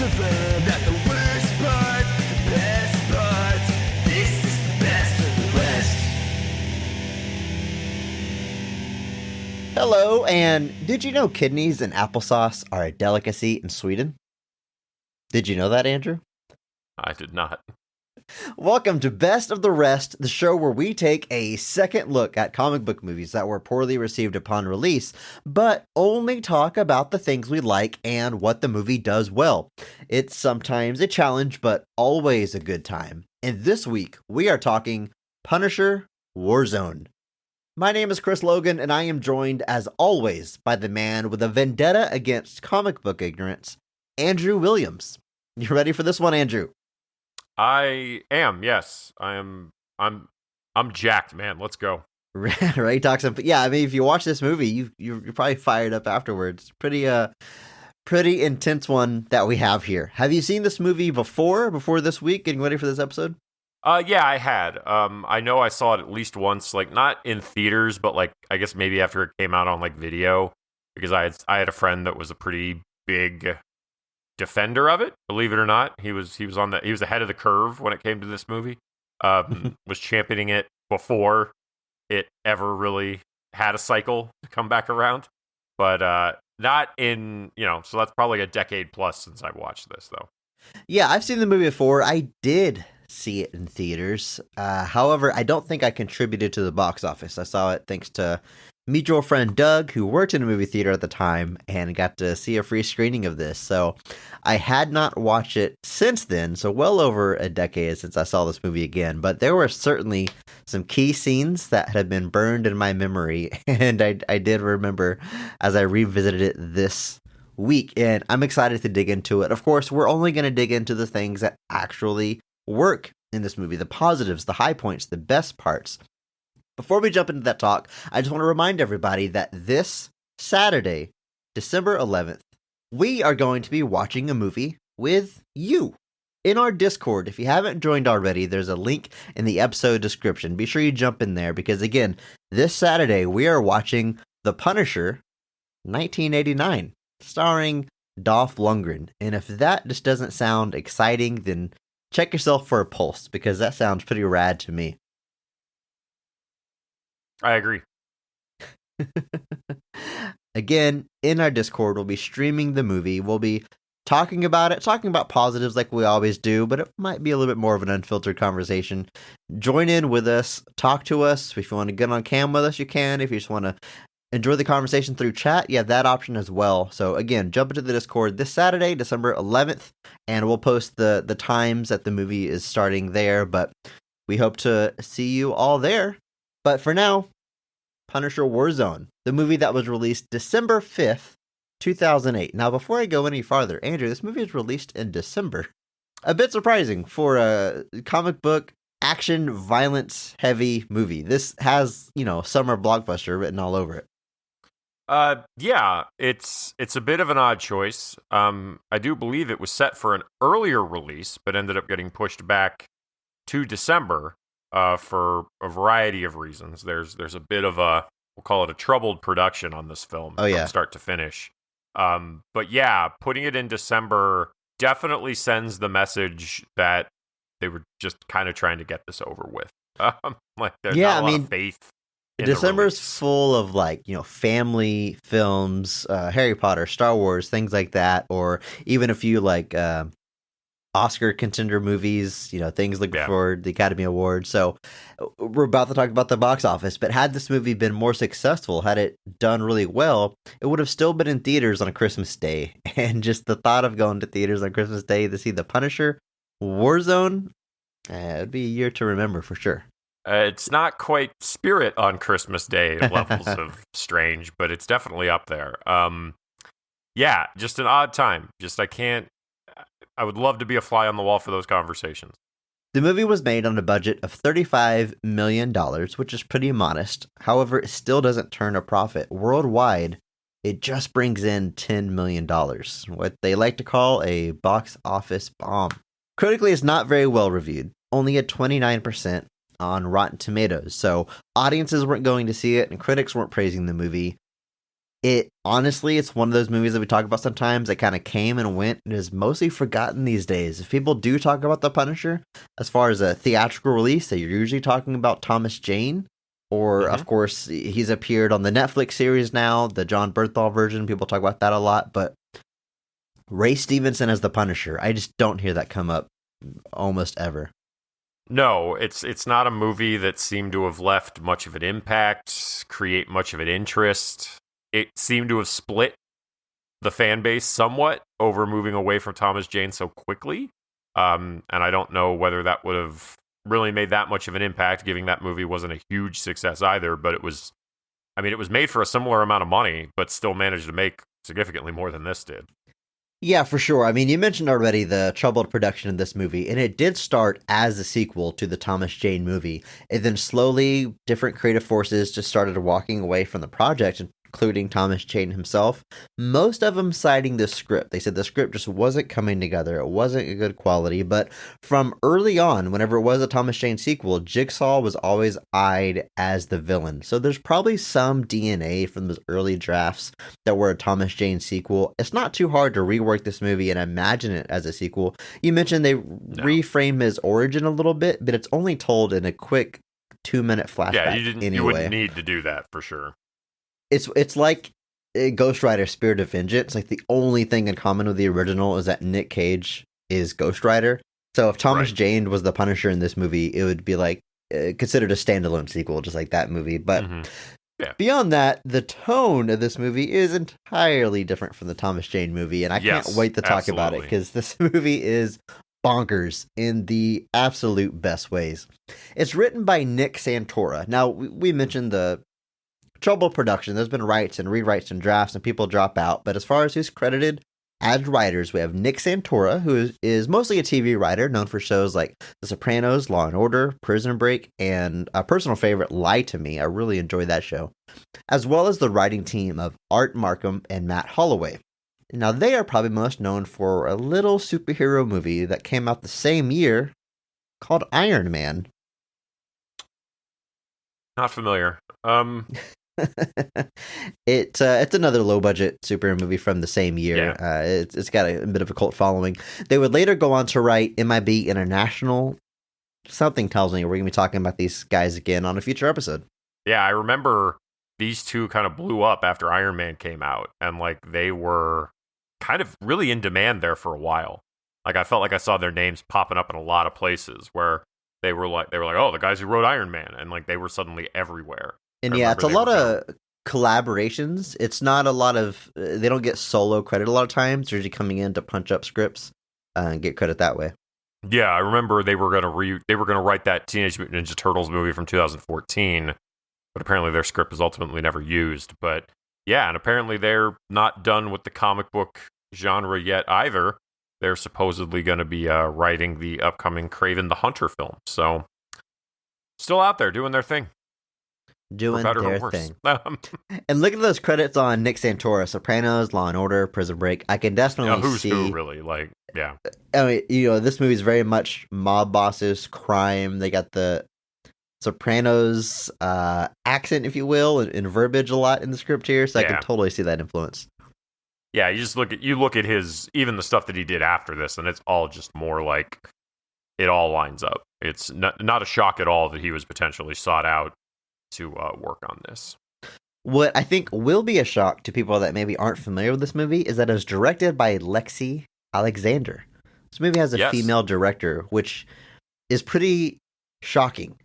above, not the worst parts, the best parts. This is the best of the rest. Hello, and did you know kidneys and applesauce are a delicacy in Sweden? Did you know that, Andrew? I did not. Welcome to Best of the Rest, the show where we take a second look at comic book movies that were poorly received upon release, but only talk about the things we like and what the movie does well. It's sometimes a challenge, but always a good time. And this week, we are talking Punisher Warzone. My name is Chris Logan, and I am joined, as always, by the man with a vendetta against comic book ignorance, Andrew Williams. You ready for this one, Andrew? I am, yes. I'm jacked, man. Let's go. Right, talk some. Yeah, I mean, if you watch this movie, you're probably fired up afterwards. Pretty intense one that we have here. Have you seen this movie before this week? Getting ready for this episode? Yeah, I had. I know I saw it at least once, like not in theaters, but like I guess maybe after it came out on like video, because I had a friend that was a pretty big defender of it. Believe it or not, he was ahead of the curve when it came to this movie. Was championing it before it ever really had a cycle to come back around, but not in So that's probably a decade plus since I've watched this, though. Yeah, I've seen the movie before. I did see it in theaters. However, I don't think I contributed to the box office. I saw it thanks to mutual friend Doug, who worked in a movie theater at the time and got to see a free screening of this. So I had not watched it since then, so well over a decade since I saw this movie again. But there were certainly some key scenes that had been burned in my memory, and I did remember as I revisited it this week, and I'm excited to dig into it. Of course, we're only going to dig into the things that actually work in this movie, the positives, the high points, the best parts. Before we jump into that talk, I just want to remind everybody that this Saturday, December 11th, we are going to be watching a movie with you in our Discord. If you haven't joined already, there's a link in the episode description. Be sure you jump in there because, again, this Saturday, we are watching The Punisher 1989, starring Dolph Lundgren. And if that just doesn't sound exciting, then check yourself for a pulse, because that sounds pretty rad to me. I agree. Again, in our Discord, we'll be streaming the movie. We'll be talking about it, talking about positives like we always do, but it might be a little bit more of an unfiltered conversation. Join in with us. Talk to us. If you want to get on cam with us, you can. If you just want to enjoy the conversation through chat, you have that option as well. So again, jump into the Discord this Saturday, December 11th, and we'll post the times that the movie is starting there, but we hope to see you all there. But for now, Punisher Warzone, the movie that was released December 5th, 2008. Now, before I go any farther, Andrew, this movie was released in December. A bit surprising for a comic book, action, violence-heavy movie. This has, summer blockbuster written all over it. Yeah, it's a bit of an odd choice. I do believe it was set for an earlier release, but ended up getting pushed back to December. For a variety of reasons. There's a bit of we'll call it a troubled production on this film from start to finish. But yeah, putting it in December definitely sends the message that they were just kind of trying to get this over with. Like there's not a lot of faith in December's full of family films, Harry Potter, Star Wars, things like that, or even a few Oscar contender movies, things looking for the Academy Awards. So we're about to talk about the box office, but had this movie been more successful, had it done really well, it would have still been in theaters on a Christmas Day. And just the thought of going to theaters on Christmas Day to see The Punisher Warzone, it'd be a year to remember for sure. It's not quite Spirit on Christmas Day levels of strange, but it's definitely up there. Yeah, just an odd time. I would love to be a fly on the wall for those conversations. The movie was made on a budget of $35 million, which is pretty modest. However, it still doesn't turn a profit. Worldwide, it just brings in $10 million, what they like to call a box office bomb. Critically, it's not very well reviewed, only at 29% on Rotten Tomatoes, so audiences weren't going to see it and critics weren't praising the movie. It honestly, it's one of those movies that we talk about sometimes that kind of came and went and is mostly forgotten these days. If people do talk about The Punisher, as far as a theatrical release, they're usually talking about Thomas Jane. Or, of course, he's appeared on the Netflix series now, the John Bernthal version. People talk about that a lot. But Ray Stevenson as The Punisher, I just don't hear that come up almost ever. No, it's not a movie that seemed to have left much of an impact, create much of an interest. It seemed to have split the fan base somewhat over moving away from Thomas Jane so quickly. And I don't know whether that would have really made that much of an impact, given that movie wasn't a huge success either. But it was made for a similar amount of money, but still managed to make significantly more than this did. Yeah, for sure. I mean, you mentioned already the troubled production of this movie, and it did start as a sequel to the Thomas Jane movie. And then slowly, different creative forces just started walking away from the project, including Thomas Jane himself. Most of them citing the script. They said the script just wasn't coming together. It wasn't a good quality. But from early on, whenever it was a Thomas Jane sequel, Jigsaw was always eyed as the villain. So there's probably some DNA from those early drafts that were a Thomas Jane sequel. It's not too hard to rework this movie and imagine it as a sequel. You mentioned they reframe his origin a little bit, but it's only told in a quick 2-minute flashback. Yeah, you wouldn't need to do that for sure. It's like Ghost Rider Spirit of Vengeance. Like, the only thing in common with the original is that Nick Cage is Ghost Rider. So if Thomas Jane was the Punisher in this movie, it would be like considered a standalone sequel, just like that movie. But beyond that, the tone of this movie is entirely different from the Thomas Jane movie. And I can't wait to talk about it, because this movie is bonkers in the absolute best ways. It's written by Nick Santora. Now, we mentioned the trouble production. There's been writes and rewrites and drafts, and people drop out. But as far as who's credited as writers, we have Nick Santora, who is mostly a TV writer, known for shows like The Sopranos, Law and Order, Prison Break, and a personal favorite, Lie to Me. I really enjoy that show. As well as the writing team of Art Markham and Matt Holloway. Now, they are probably most known for a little superhero movie that came out the same year called Iron Man. Not familiar. It's another low budget superhero movie from the same year. Yeah. It's got a bit of a cult following. They would later go on to write MIB International. Something tells me we're gonna be talking about these guys again on a future episode. Yeah, I remember these two kind of blew up after Iron Man came out, and like they were kind of really in demand there for a while. Like, I felt like I saw their names popping up in a lot of places where they were like, oh, the guys who wrote Iron Man, and like they were suddenly everywhere. And yeah, it's a lot of collaborations. It's not a lot of, they don't get solo credit a lot of times. They're usually coming in to punch up scripts and get credit that way. Yeah, I remember they were gonna write that Teenage Mutant Ninja Turtles movie from 2014, but apparently their script was ultimately never used. But yeah, and apparently they're not done with the comic book genre yet either. They're supposedly going to be writing the upcoming Kraven the Hunter film. So still out there doing their thing. Doing their thing. And look at those credits on Nick Santora: Sopranos, Law and Order, Prison Break. I can definitely who's see who, really. Like, yeah. I mean, this movie is very much mob bosses, crime. They got the Sopranos accent, if you will, and verbiage a lot in the script here, so I can totally see that influence. Yeah, you just look at his, even the stuff that he did after this, and it's all just more like it all lines up. It's not a shock at all that he was potentially sought out to work on this. What I think will be a shock to people that maybe aren't familiar with this movie is that it was directed by Lexi Alexander. This movie has a female director, which is pretty shocking.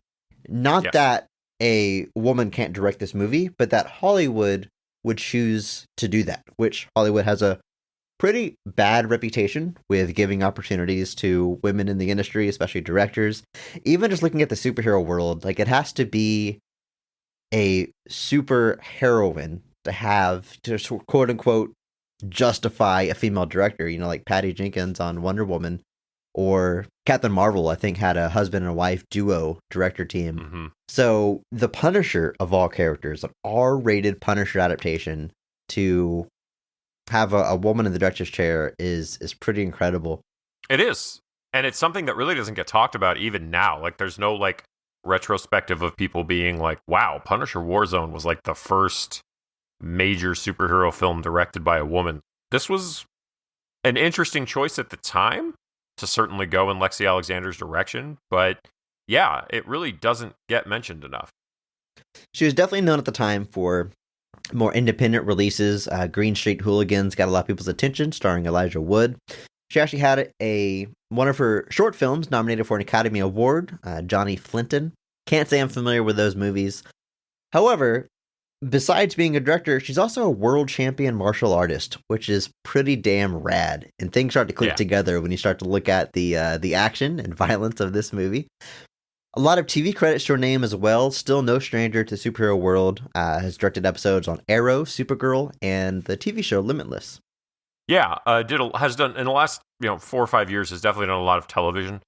Not that a woman can't direct this movie, but that Hollywood would choose to do that, which Hollywood has a pretty bad reputation with giving opportunities to women in the industry, especially directors. Even just looking at the superhero world, like, it has to be a super heroine to have to quote unquote justify a female director, you know, like Patty Jenkins on Wonder Woman, or Captain Marvel, I think, had a husband and wife duo director team. Mm-hmm. So the Punisher, of all characters, an R-rated Punisher adaptation, to have a woman in the director's chair is pretty incredible. It is. And it's something that really doesn't get talked about even now. Like, there's no like retrospective of people being like, wow, Punisher Warzone was like the first major superhero film directed by a woman. This was an interesting choice at the time to certainly go in Lexi Alexander's direction, but yeah, it really doesn't get mentioned enough. She was definitely known at the time for more independent releases. Green Street Hooligans got a lot of people's attention, starring Elijah Wood. She actually had one of her short films nominated for an Academy Award, Johnny Flinton. Can't say I'm familiar with those movies. However, besides being a director, she's also a world champion martial artist, which is pretty damn rad. And things start to click together when you start to look at the action and violence of this movie. A lot of TV credits to her name as well. Still no stranger to superhero world. Has directed episodes on Arrow, Supergirl, and the TV show Limitless. Yeah, has done in the last 4 or 5 years. Has definitely done a lot of television.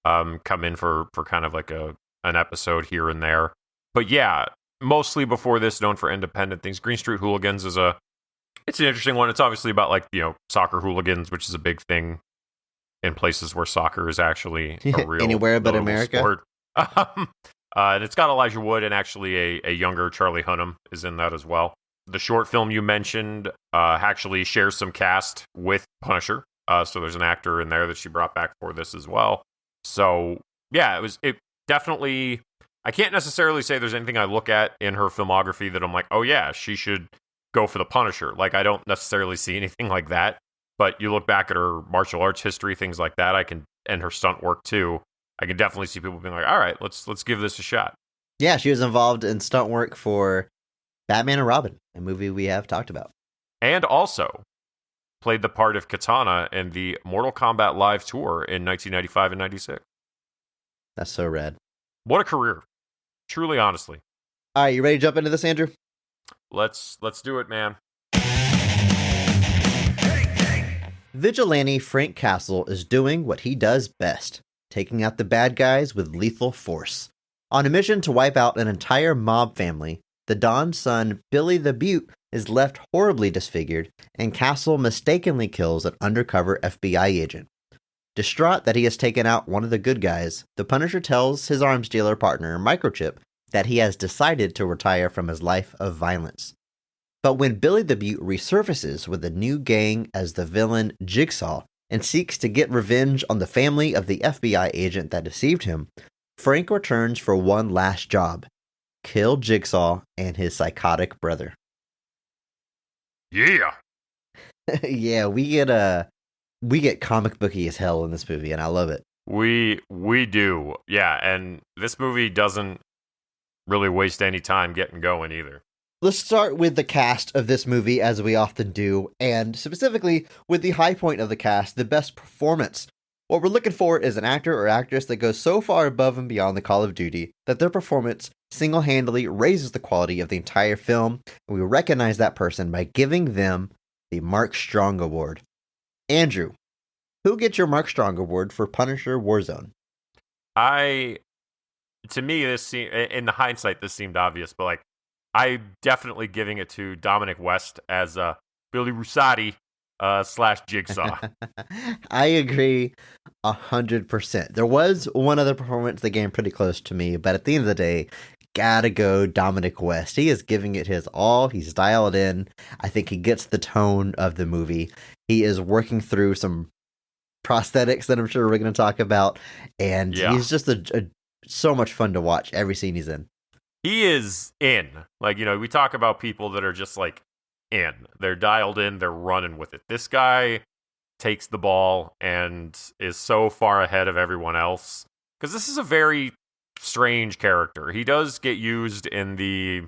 Come in for kind of like an episode here and there. But yeah, mostly before this, known for independent things. Green Street Hooligans it's an interesting one. It's obviously about soccer hooligans, which is a big thing in places where soccer is actually a real anywhere but America. Sport. And it's got Elijah Wood, and actually a younger Charlie Hunnam is in that as well. The short film you mentioned actually shares some cast with Punisher, so there's an actor in there that she brought back for this as well. So yeah, it definitely. I can't necessarily say there's anything I look at in her filmography that I'm like, oh yeah, she should go for the Punisher. Like, I don't necessarily see anything like that. But you look back at her martial arts history, things like that, and her stunt work too. I can definitely see people being like, all right, let's give this a shot. Yeah, she was involved in stunt work for Batman and Robin, a movie we have talked about. And also played the part of Katana in the Mortal Kombat Live Tour in 1995 and 96. That's so rad. What a career. Truly, honestly. All right, you ready to jump into this, Andrew? Let's do it, man. Vigilante Frank Castle is doing what he does best, taking out the bad guys with lethal force. On a mission to wipe out an entire mob family, the Don's son, Billy the Butte, is left horribly disfigured, and Castle mistakenly kills an undercover FBI agent. Distraught that he has taken out one of the good guys, the Punisher tells his arms dealer partner, Microchip, that he has decided to retire from his life of violence. But when Billy the Butte resurfaces with a new gang as the villain Jigsaw and seeks to get revenge on the family of the FBI agent that deceived him, Frank returns for one last job: kill Jigsaw and his psychotic brother. Yeah. Yeah, we get comic booky as hell in this movie, and I love it. We do. Yeah, and this movie doesn't really waste any time getting going either. Let's start with the cast of this movie, as we often do, and specifically with the high point of the cast, the best performance. What we're looking for is an actor or actress that goes so far above and beyond the Call of Duty that their performance single-handedly raises the quality of the entire film, and we recognize that person by giving them the Mark Strong Award. Andrew, who gets your Mark Strong Award for Punisher Warzone? To me, in the hindsight, this seemed obvious, but I'm definitely giving it to Dominic West as Billy Russati / Jigsaw. I agree 100%. There was one other performance that came pretty close to me, but at the end of the day, gotta go Dominic West. He is giving it his all. He's dialed in. I think he gets the tone of the movie. He is working through some prosthetics that I'm sure we're going to talk about, and he's just so much fun to watch every scene he's in. He is in. We talk about people that are just in. They're dialed in, they're running with it. This guy takes the ball and is so far ahead of everyone else. Because this is a very strange character. He does get used in the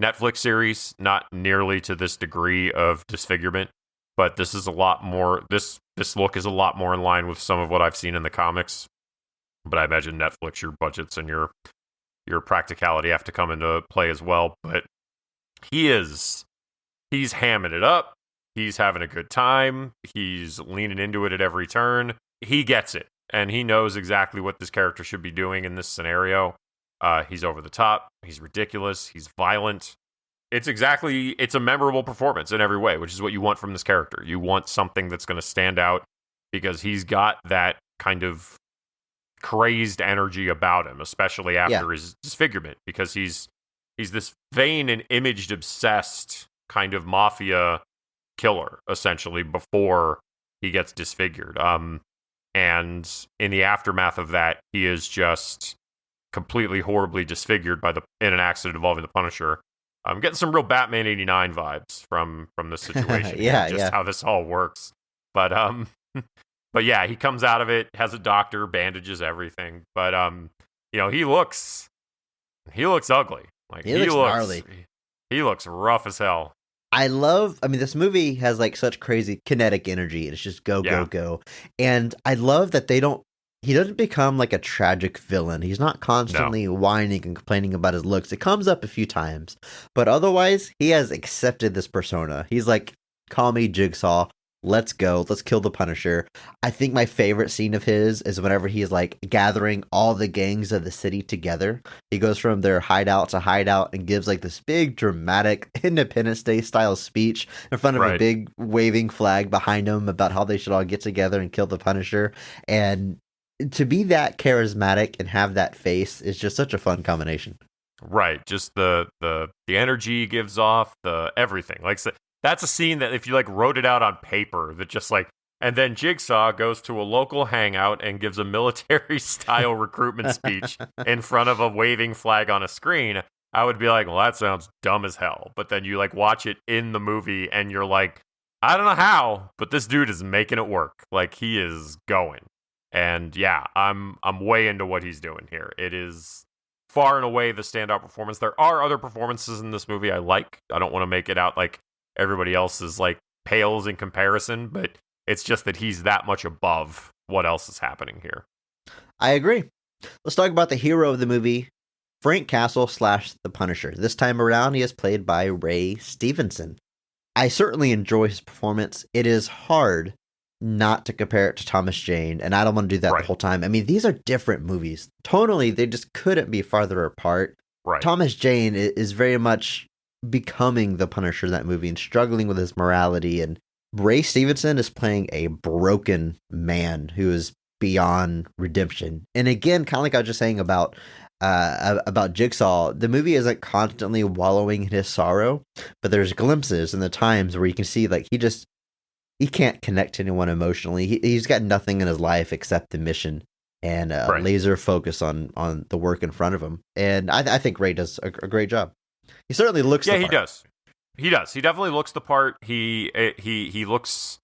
Netflix series, not nearly to this degree of disfigurement, but this is a lot more, this look is a lot more in line with some of what I've seen in the comics. But I imagine Netflix, your budgets and your practicality have to come into play as well. But he's hamming it up. He's having a good time. He's leaning into it at every turn. He gets it. And he knows exactly what this character should be doing in this scenario. He's over the top. He's ridiculous. He's violent. It's a memorable performance in every way, which is what you want from this character. You want something that's going to stand out because he's got that kind of crazed energy about him, especially after his disfigurement, because he's this vain and image obsessed kind of mafia killer, essentially, before he gets disfigured. And in the aftermath of that, he is just completely horribly disfigured in an accident involving the Punisher. I'm getting some real Batman 89 vibes from this situation. How this all works. But but yeah, he comes out of it, has a doctor, bandages everything. But he looks ugly. Like he looks gnarly. He looks rough as hell. This movie has like such crazy kinetic energy. It's just go, go. And I love that he doesn't become like a tragic villain. He's not constantly whining and complaining about his looks. It comes up a few times, but otherwise he has accepted this persona. He's like, call me Jigsaw. Let's go. Let's kill the Punisher. I think my favorite scene of his is whenever he's like gathering all the gangs of the city together. He goes from their hideout to hideout and gives like this big dramatic Independence Day style speech in front of a big waving flag behind him about how they should all get together and kill the Punisher. And to be that charismatic and have that face is just such a fun combination. Right. Just the energy he gives off, the everything. Like, that's a scene that if you like wrote it out on paper, that just like, and then Jigsaw goes to a local hangout and gives a military style recruitment speech in front of a waving flag on a screen, I would be like, well, that sounds dumb as hell. But then you like watch it in the movie and you're like, I don't know how, but this dude is making it work. Like, he is going. And yeah, I'm way into what he's doing here. It is far and away the standout performance. There are other performances in this movie I like. I don't want to make it out like everybody else is like pales in comparison, but it's just that he's that much above what else is happening here. I agree. Let's talk about the hero of the movie, Frank Castle / the Punisher. This time around, he is played by Ray Stevenson. I certainly enjoy his performance. It is hard not to compare it to Thomas Jane, and I don't want to do that the whole time. I mean, these are different movies. Tonally, they just couldn't be farther apart. Right. Thomas Jane is very much becoming the Punisher in that movie and struggling with his morality, and Ray Stevenson is playing a broken man who is beyond redemption. And again, kind of like I was just saying about Jigsaw, the movie isn't constantly wallowing in his sorrow, but there's glimpses in the times where you can see like he can't connect to anyone emotionally. He's got nothing in his life except the mission and laser focus on the work in front of him. And I think Ray does a great job. He certainly looks the part. He does. He does. He definitely looks the part. He looks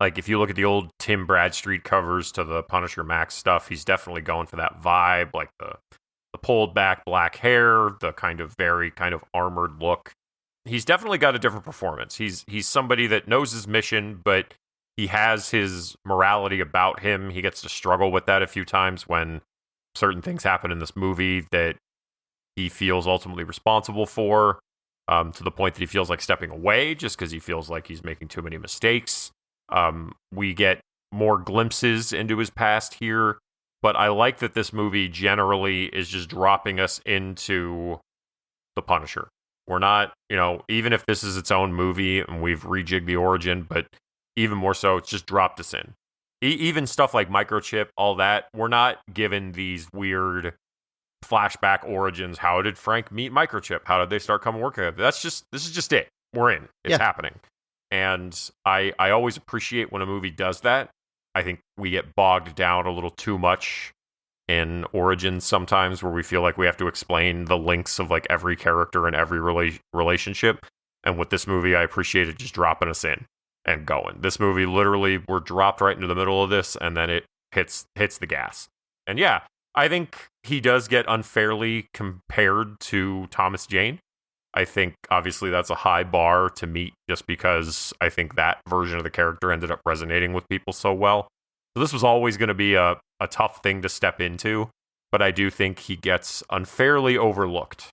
like, if you look at the old Tim Bradstreet covers to the Punisher Max stuff, he's definitely going for that vibe, like the pulled back black hair, the kind of very kind of armored look. He's definitely got a different performance. He's somebody that knows his mission, but he has his morality about him. He gets to struggle with that a few times when certain things happen in this movie that he feels ultimately responsible for, to the point that he feels like stepping away just because he feels like he's making too many mistakes. We get more glimpses into his past here, but I like that this movie generally is just dropping us into the Punisher. We're not, even if this is its own movie and we've rejigged the origin, but even more so, it's just dropped us in. Even stuff like Microchip, all that, we're not given these weird flashback origins. How did Frank meet Microchip? How did they start coming working together? This is just it. We're in. It's happening. And I always appreciate when a movie does that. I think we get bogged down a little too much in origins sometimes, where we feel like we have to explain the links of like every character and every relationship. And with this movie, I appreciated just dropping us in and going. This movie, literally, we're dropped right into the middle of this, and then it hits the gas. And yeah, I think he does get unfairly compared to Thomas Jane. I think, obviously, that's a high bar to meet just because I think that version of the character ended up resonating with people so well. So this was always going to be a tough thing to step into, but I do think he gets unfairly overlooked.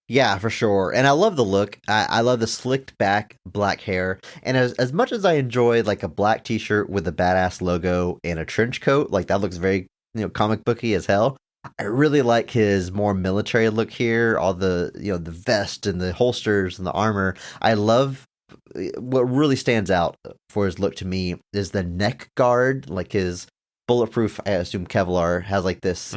Yeah, for sure. And I love the look. I love the slicked back black hair. And as much as I enjoy like a black t-shirt with a badass logo and a trench coat, like that looks very, comic booky as hell. I really like his more military look here. All the, the vest and the holsters and the armor. I love what really stands out for his look to me is the neck guard, like his bulletproof, I assume Kevlar has like this,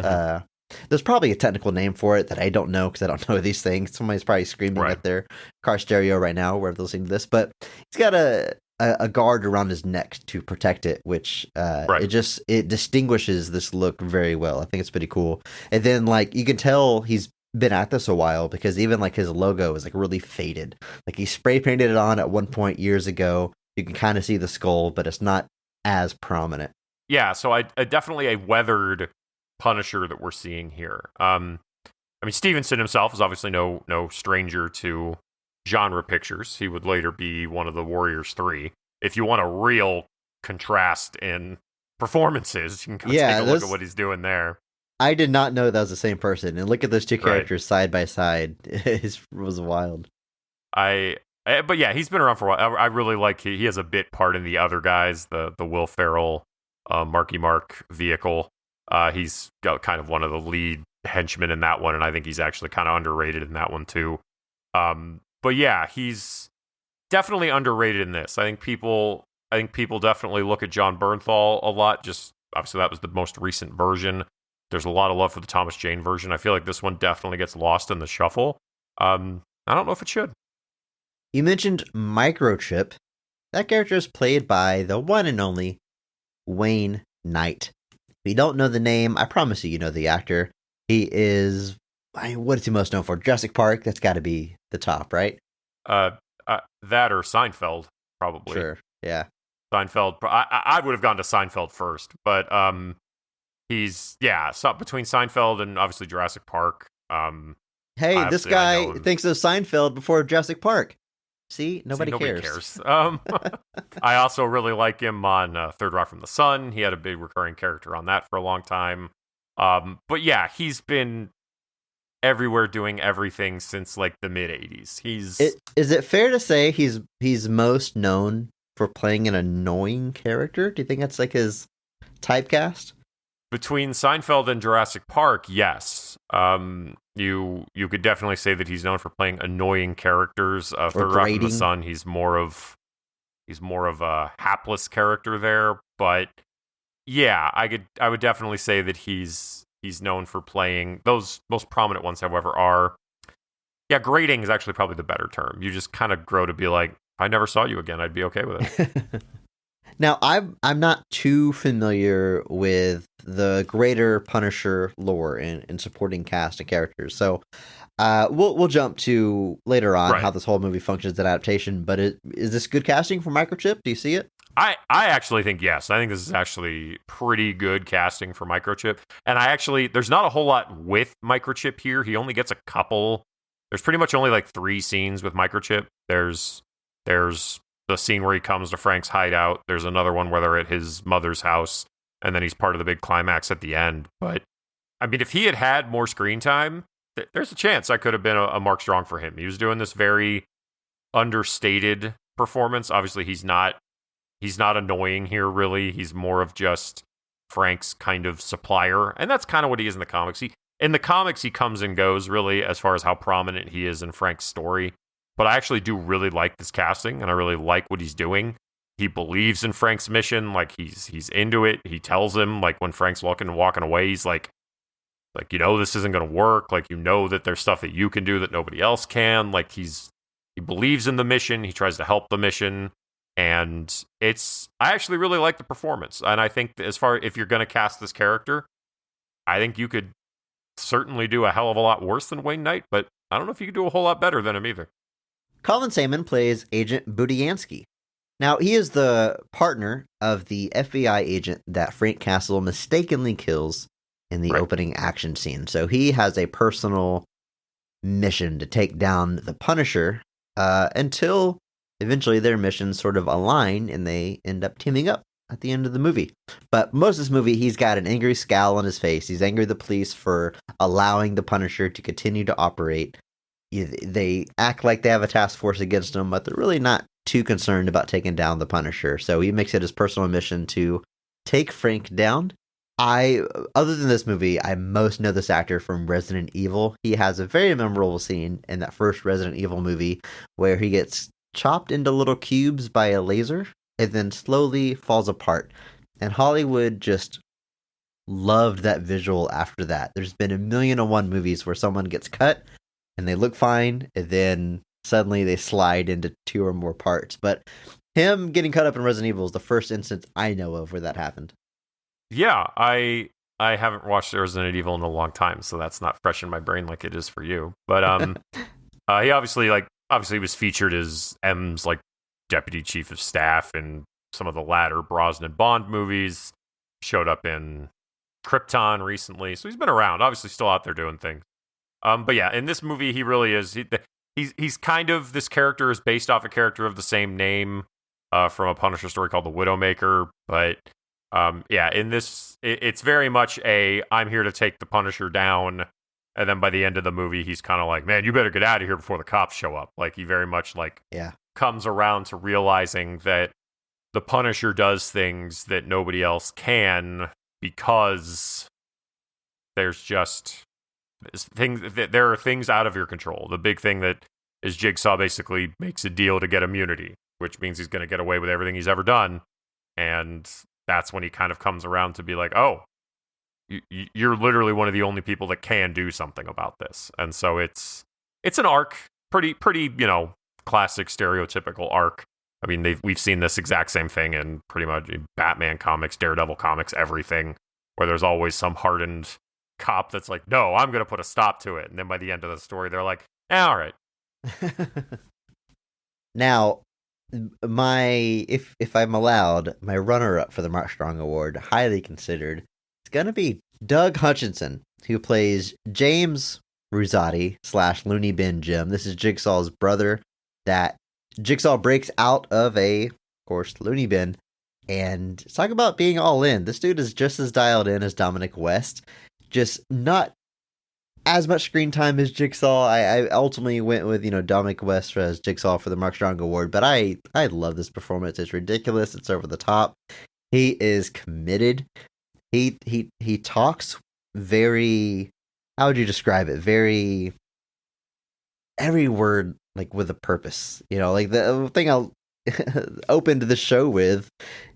There's probably a technical name for it that I don't know because I don't know these things. Somebody's probably screaming Right. at their car stereo right now, wherever they're listening to this. But he's got a guard around his neck to protect it, which Right. it distinguishes this look very well. I think it's pretty cool. And then like you can tell he's been at this a while because even like his logo is like really faded. Like he spray painted it on at one point years ago. You can kind of see the skull, but it's not as prominent. Yeah, so I definitely a weathered Punisher that we're seeing here. I mean, Stevenson himself is obviously no stranger to genre pictures. He would later be one of the Warriors 3. If you want a real contrast in performances, you can go take a look at what he's doing there. I did not know that was the same person. And look at those two characters side by side. It was wild. But yeah, he's been around for a while. I really like he has a bit part in The Other Guys, the Will Ferrell, Marky Mark vehicle. He's got kind of one of the lead henchmen in that one, and I think he's actually kind of underrated in that one too. But yeah, he's definitely underrated in this. I think people definitely look at John Bernthal a lot. Just obviously that was the most recent version. There's a lot of love for the Thomas Jane version. I feel like this one definitely gets lost in the shuffle. I don't know if it should. You mentioned Microchip. That character is played by the one and only Wayne Knight. If you don't know the name, I promise you know the actor. He is, what is he most known for? Jurassic Park? That's got to be the top, right? That or Seinfeld, probably. Sure, yeah. Seinfeld. I would have gone to Seinfeld first, but he's between Seinfeld and obviously Jurassic Park. Hey, this guy thinks of Seinfeld before Jurassic Park. See, nobody cares. I also really like him on Third Rock from the Sun. He had a big recurring character on that for a long time. But yeah, he's been everywhere doing everything since like the mid 80s. Is it fair to say he's most known for playing an annoying character? Do you think that's like his typecast? Between Seinfeld and Jurassic Park, yes. You could definitely say that he's known for playing annoying characters. Third Rock from the Sun, he's more of a hapless character there. But yeah, I would definitely say that he's known for playing those most prominent ones. However, are grating is actually probably the better term. You just kind of grow to be like, I never saw you again. I'd be okay with it. Now, I'm not too familiar with the greater Punisher lore and supporting cast and characters, so we'll jump to later on how this whole movie functions as adaptation. But is this good casting for Microchip? Do you see it? I actually think yes. I think this is actually pretty good casting for Microchip, and there's not a whole lot with Microchip here. He only gets a couple. There's pretty much only like 3 scenes with Microchip. There's the scene where he comes to Frank's hideout. There's another one where they're at his mother's house, and then he's part of the big climax at the end. But, I mean, if he had had more screen time, there's a chance I could have been a Mark Strong for him. He was doing this very understated performance. Obviously, he's not annoying here, really. He's more of just Frank's kind of supplier, and that's kind of what he is in the comics. In the comics, he comes and goes, really, as far as how prominent he is in Frank's story. But I actually do really like this casting, and I really like what he's doing. He believes in Frank's mission, like he's into it. He tells him, like when Frank's walking away, he's like this isn't going to work. Like that there's stuff that you can do that nobody else can. Like he believes in the mission. He tries to help the mission, and I actually really like the performance. And I think if you're going to cast this character, I think you could certainly do a hell of a lot worse than Wayne Knight, but I don't know if you could do a whole lot better than him either. Colin Salmon plays Agent Budiansky. Now, he is the partner of the FBI agent that Frank Castle mistakenly kills in the opening action scene. So he has a personal mission to take down the Punisher until eventually their missions sort of align and they end up teaming up at the end of the movie. But most of this movie, he's got an angry scowl on his face. He's angry at the police for allowing the Punisher to continue to operate. They act like they have a task force against him, but they're really not too concerned about taking down the Punisher. So he makes it his personal mission to take Frank down. Other than this movie, I most know this actor from Resident Evil. He has a very memorable scene in that first Resident Evil movie where he gets chopped into little cubes by a laser and then slowly falls apart. And Hollywood just loved that visual after that. There's been 1,000,001 movies where someone gets cut and they look fine, and then suddenly they slide into 2 or more parts. But him getting cut up in Resident Evil is the first instance I know of where that happened. Yeah, I haven't watched Resident Evil in a long time, so that's not fresh in my brain like it is for you. But he obviously was featured as M's like deputy chief of staff in some of the latter Brosnan Bond movies. Showed up in Krypton recently, so he's been around. Obviously, still out there doing things. But yeah, in this movie, he really is. He's kind of, this character is based off a character of the same name from a Punisher story called The Widowmaker. But yeah, in this, it's very much I'm here to take the Punisher down. And then by the end of the movie, he's kind of like, man, you better get out of here before the cops show up. Like, he very much comes around to realizing that the Punisher does things that nobody else can, because there's just there are things out of your control. The big thing that is Jigsaw basically makes a deal to get immunity, which means he's going to get away with everything he's ever done. And that's when he kind of comes around to be like, oh, you're literally one of the only people that can do something about this. And so it's an arc, pretty, classic stereotypical arc. I mean, we've seen this exact same thing in pretty much Batman comics, Daredevil comics, everything, where there's always some hardened cop that's like, no, I'm going to put a stop to it. And then by the end of the story, they're like, all right. Now, if I'm allowed, my runner-up for the Mark Strong Award, highly considered, it's going to be Doug Hutchinson, who plays James Ruzzotti / Looney Bin Jim. This is Jigsaw's brother that Jigsaw breaks out of of course, Looney Bin. And talk about being all in. This dude is just as dialed in as Dominic West. Just not as much screen time as Jigsaw. I ultimately went with, Dominic West as Jigsaw for the Mark Strong Award. But I love this performance. It's ridiculous. It's over the top. He is committed. He talks very, how would you describe it? Every word, like, with a purpose. Like the thing I'll opened the show with,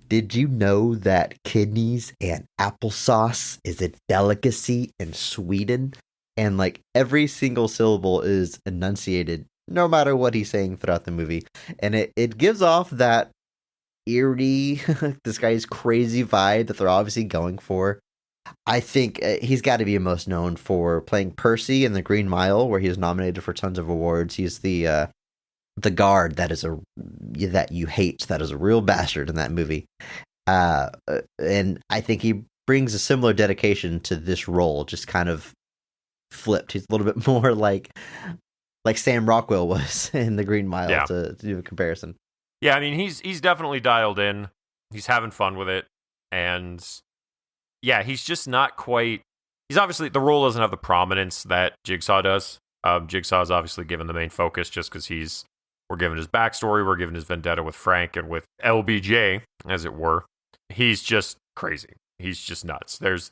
did you know that kidneys and applesauce is a delicacy in Sweden? And like every single syllable is enunciated, no matter what he's saying throughout the movie. And it gives off that eerie, this guy's crazy vibe that they're obviously going for. I think he's got to be most known for playing Percy in The Green Mile, where he was nominated for tons of awards. He's the guard that you hate, that is a real bastard in that movie. And I think he brings a similar dedication to this role, just kind of flipped. He's a little bit more like Sam Rockwell was in The Green Mile, to do a comparison. Yeah, I mean, he's definitely dialed in. He's having fun with it. And yeah, he's just not quite... He's obviously... The role doesn't have the prominence that Jigsaw does. Jigsaw is obviously given the main focus just because we're given his backstory, we're given his vendetta with Frank and with LBJ, as it were. He's just crazy. He's just nuts. There's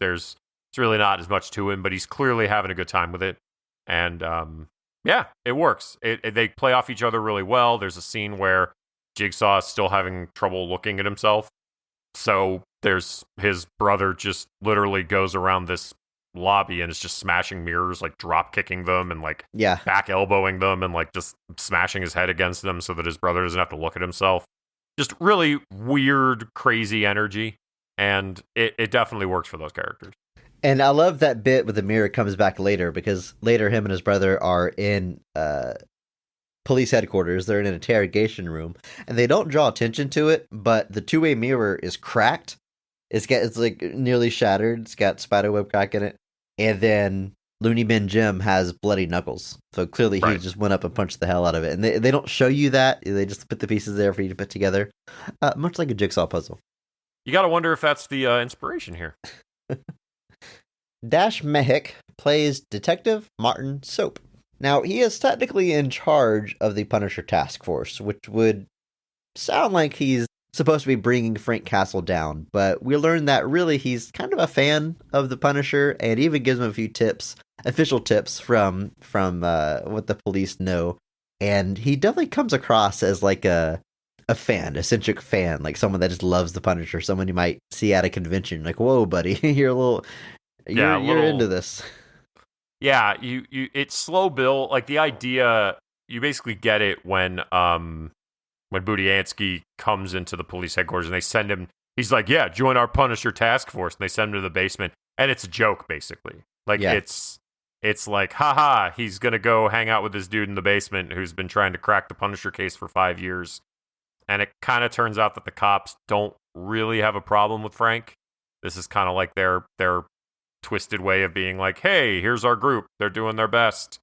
really not as much to him, but he's clearly having a good time with it. And yeah, it works. They play off each other really well. There's a scene where Jigsaw is still having trouble looking at himself. So there's his brother just literally goes around this lobby and is just smashing mirrors, like drop kicking them and like back elbowing them and like just smashing his head against them so that his brother doesn't have to look at himself. Just really weird, crazy energy. And it definitely works for those characters. And I love that bit with the mirror comes back later, because later him and his brother are in police headquarters. They're in an interrogation room, and they don't draw attention to it, but the two-way mirror is cracked. It's like nearly shattered. It's got spiderweb crack in it. And then Looney Bin Jim has bloody knuckles. So clearly he just went up and punched the hell out of it. And they don't show you that. They just put the pieces there for you to put together. Much like a jigsaw puzzle. You got to wonder if that's the inspiration here. Dash Mehik plays Detective Martin Soap. Now, he is technically in charge of the Punisher Task Force, which would sound like he's supposed to be bringing Frank Castle down, but we learn that really he's kind of a fan of the Punisher, and even gives him a few tips, official tips from what the police know. And he definitely comes across as like a a fan, a centric fan, like someone that just loves the Punisher, someone you might see at a convention. Like, whoa, buddy, you're into this. Yeah, it's slow build. Like the idea, you basically get it when Budiansky comes into the police headquarters and they send him. He's like, "Yeah, join our Punisher task force," and they send him to the basement, and it's a joke basically. Like it's like, haha, he's gonna go hang out with this dude in the basement who's been trying to crack the Punisher case for 5 years, and it kind of turns out that the cops don't really have a problem with Frank. This is kind of like their twisted way of being like, hey, here's our group, they're doing their best.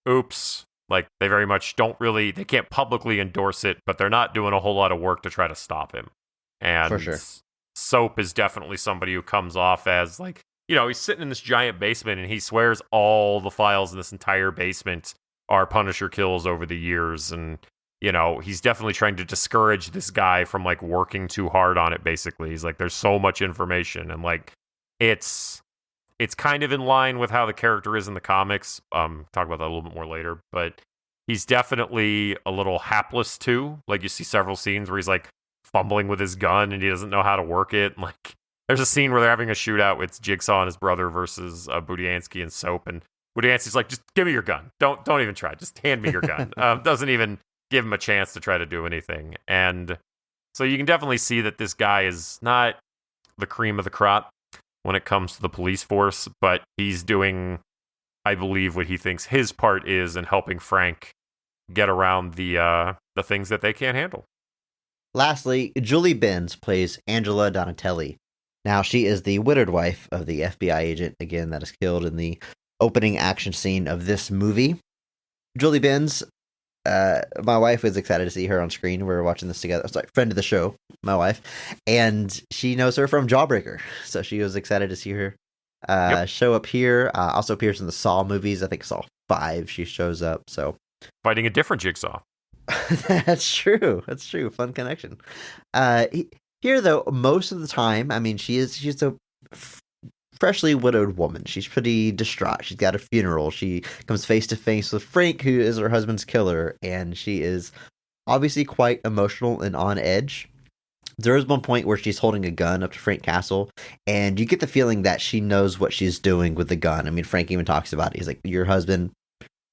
Oops. Like, they very much they can't publicly endorse it, but they're not doing a whole lot of work to try to stop him. And for sure. Soap is definitely somebody who comes off as like, he's sitting in this giant basement and he swears all the files in this entire basement are Punisher kills over the years. And, he's definitely trying to discourage this guy from like working too hard on it, basically. He's like, there's so much information, and like, it's kind of in line with how the character is in the comics. Talk about that a little bit more later, but he's definitely a little hapless too. Like, you see several scenes where he's like fumbling with his gun and he doesn't know how to work it. And, like, there's a scene where they're having a shootout with Jigsaw and his brother versus Budiansky and Soap, and Budiansky's like, just give me your gun. Don't even try. Just hand me your gun. Doesn't even give him a chance to try to do anything. And so you can definitely see that this guy is not the cream of the crop when it comes to the police force, but he's doing, I believe, what he thinks his part is in helping Frank get around the things that they can't handle. Lastly, Julie Benz plays Angela Donatelli. Now, she is the widowed wife of the FBI agent, again, that is killed in the opening action scene of this movie. Julie Benz, my wife was excited to see her on screen. We were watching this together. It's like friend of the show, my wife, and she knows her from Jawbreaker, so she was excited to see her show up here. Also appears in the Saw movies. I think Saw 5 she shows up. So fighting a different Jigsaw. That's true. Fun connection. Here though, most of the time, I mean, she's a freshly widowed woman. She's pretty distraught. She's got a funeral. She comes face to face with Frank, who is her husband's killer, and she is obviously quite emotional and on edge. There is one point where she's holding a gun up to Frank Castle, and you get the feeling that she knows what she's doing with the gun. I mean, Frank even talks about it. He's like, your husband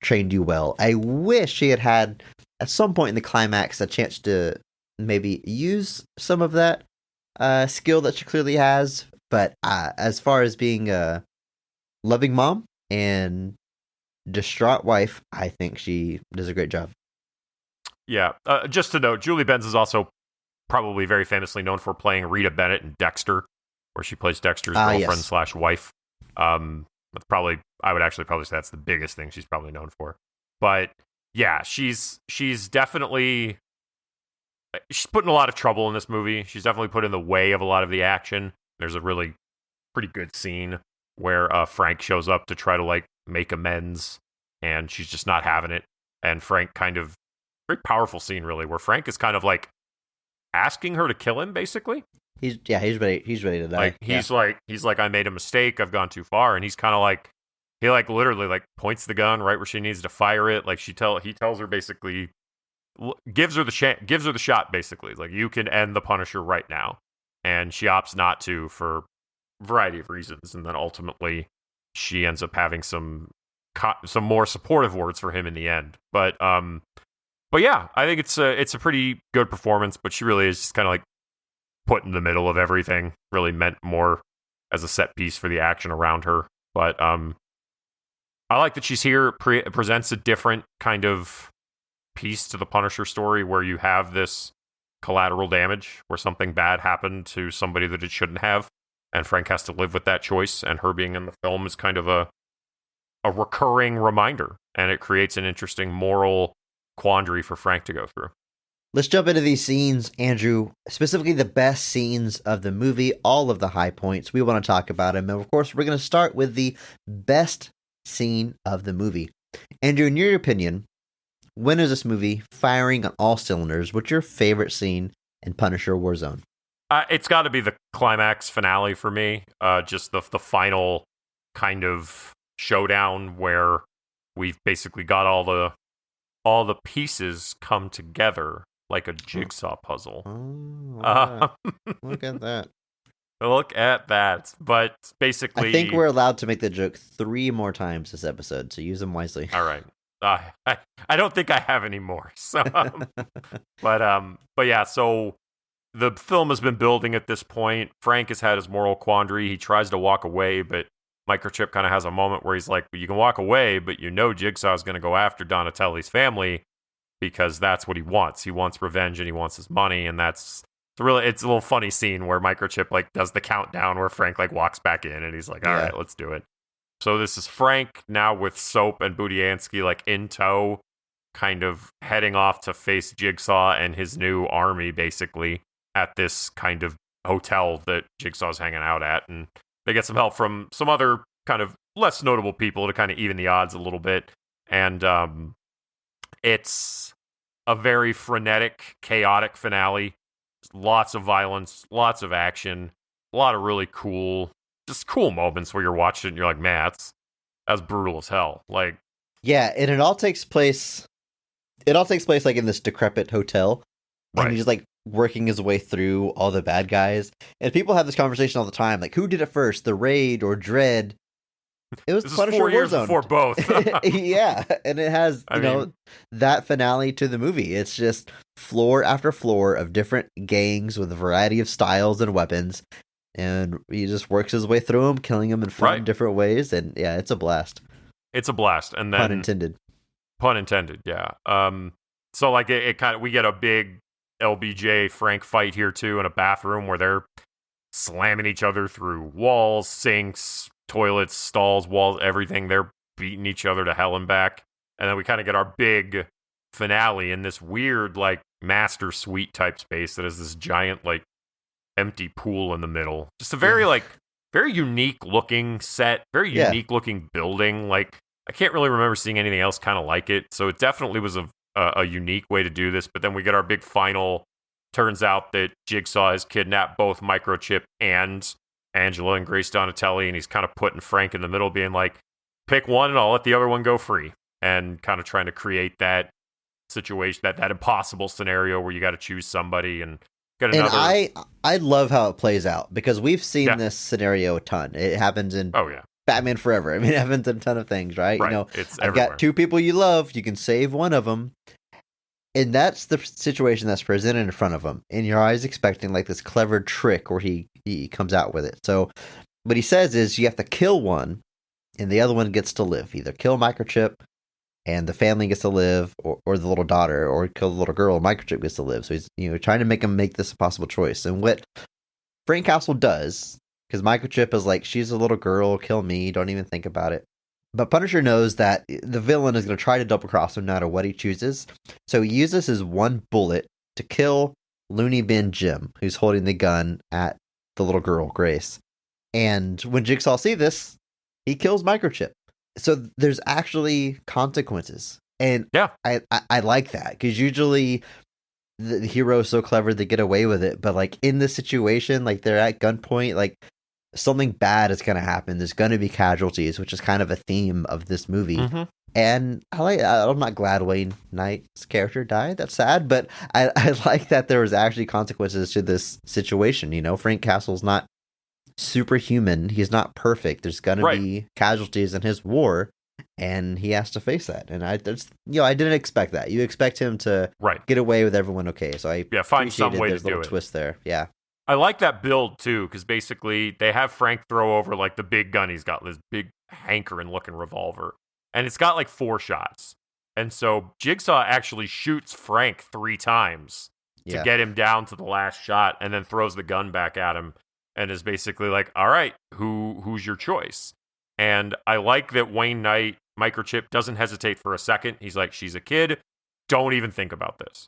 trained you well. I wish she had at some point in the climax a chance to maybe use some of that skill that she clearly has. But as far as being a loving mom and distraught wife, I think she does a great job. Yeah. Just to note, Julie Benz is also probably very famously known for playing Rita Bennett in Dexter, where she plays Dexter's girlfriend / wife. That's probably, I would actually probably say that's the biggest thing she's probably known for. But yeah, she's definitely, she's put in a lot of trouble in this movie. She's definitely put in the way of a lot of the action. There's a really pretty good scene where Frank shows up to try to like make amends, and she's just not having it. And Frank kind of, very powerful scene really, where Frank is kind of like asking her to kill him, basically. He's ready to die. Like he's like, I made a mistake, I've gone too far, and he's kind of like, he like literally like points the gun right where she needs to fire it. Like he tells her basically, gives her the shot basically. Like, you can end the Punisher right now. And she opts not to for a variety of reasons, and then ultimately she ends up having some more supportive words for him in the end. But yeah, I think it's a pretty good performance. But she really is just kind of like put in the middle of everything. Really meant more as a set piece for the action around her. But I like that she's here. Presents a different kind of piece to the Punisher story, where you have this collateral damage, where something bad happened to somebody that it shouldn't have, and Frank has to live with that choice, and her being in the film is kind of a recurring reminder, and it creates an interesting moral quandary for Frank to go through. Let's jump into these scenes, Andrew, specifically the best scenes of the movie, all of the high points. We want to talk about them, and of course we're going to start with the best scene of the movie. Andrew, in your opinion, when is this movie firing on all cylinders? What's your favorite scene in Punisher Warzone? It's got to be the climax finale for me. Just the final kind of showdown where we've basically got all the pieces come together. like a jigsaw puzzle. Oh, look at that. Look at that. But basically, I think we're allowed to make the joke 3 more times this episode, so use them wisely. all right. I don't think I have any more. So, but yeah. So the film has been building at this point. Frank has had his moral quandary. He tries to walk away, but Microchip kind of has a moment where he's like, "You can walk away, but you know Jigsaw is going to go after Donatelli's family because that's what he wants. He wants revenge and he wants his money, and it's a little funny scene where Microchip like does the countdown where Frank like walks back in and he's like, "All right, let's do it." So this is Frank now with Soap and Budiansky like in tow, kind of heading off to face Jigsaw and his new army basically at this kind of hotel that Jigsaw's hanging out at, and they get some help from some other kind of less notable people to kind of even the odds a little bit. And it's a very frenetic, chaotic finale. Lots of violence, lots of action, a lot of really cool moments where you're watching it and you're like, man, that's brutal as hell. Like, yeah, and it all takes place like in this decrepit hotel. And right. he's like working his way through all the bad guys. And people have this conversation all the time, like who did it first, the Raid or Dread? It was this Punisher is 4 years Warzone. before both. Yeah, and it has that finale to the movie. It's just floor after floor of different gangs with a variety of styles and weapons, and he just works his way through them, killing them in fun different ways. And yeah, it's a blast. It's a blast, and then pun intended. Pun intended. Yeah. So like it kind of we get a big LBJ Frank fight here too in a bathroom where they're slamming each other through walls, sinks, toilets, stalls, walls, everything. They're beating each other to hell and back. And then we kind of get our big finale in this weird, like, master suite type space that has this giant, like, empty pool in the middle. Just a very, like, very unique looking set, very unique looking building. Like, I can't really remember seeing anything else kind of like it. So it definitely was a unique way to do this. But then we get our big final. Turns out that Jigsaw has kidnapped both Microchip and Angela and Grace Donatelli, and he's kind of putting Frank in the middle, being like, pick one and I'll let the other one go free. And kind of trying to create that situation, that impossible scenario where you got to choose somebody and get another. And I love how it plays out, because we've seen this scenario a ton. It happens in Batman Forever. I mean, it happens in a ton of things, right? You know, it's I've everywhere. got 2 people you love, you can save one of them. And that's the situation that's presented in front of him. And you're always expecting like this clever trick where he comes out with it. So what he says is you have to kill one and the other one gets to live. Either kill Microchip and the family gets to live, or the little daughter, or kill the little girl and Microchip gets to live. So he's trying to make him make this a possible choice. And what Frank Castle does, because Microchip is like, she's a little girl, kill me, don't even think about it. But Punisher knows that the villain is going to try to double cross him no matter what he chooses. So he uses his one bullet to kill Looney Bin Jim, who's holding the gun at the little girl, Grace. And when Jigsaw sees this, he kills Microchip. So there's actually consequences. And I like that, because usually the hero is so clever they get away with it. But like in this situation, like they're at gunpoint, like something bad is going to happen. There's going to be casualties, which is kind of a theme of this movie. Mm-hmm. And I'm not glad Wayne Knight's character died. That's sad, but I like that there was actually consequences to this situation. You know, Frank Castle's not superhuman. He's not perfect. There's going to be casualties in his war, and he has to face that. And I didn't expect that. You expect him to get away with everyone okay. So I find some way to do it. Twist there. Yeah. I like that build, too, because basically they have Frank throw over, like, the big gun he's got, this big hankering-looking revolver, and it's got, like, 4 shots. And so Jigsaw actually shoots Frank 3 times to get him down to the last shot, and then throws the gun back at him, and is basically like, all right, who's your choice? And I like that Wayne Knight, Microchip, doesn't hesitate for a second. He's like, she's a kid, don't even think about this.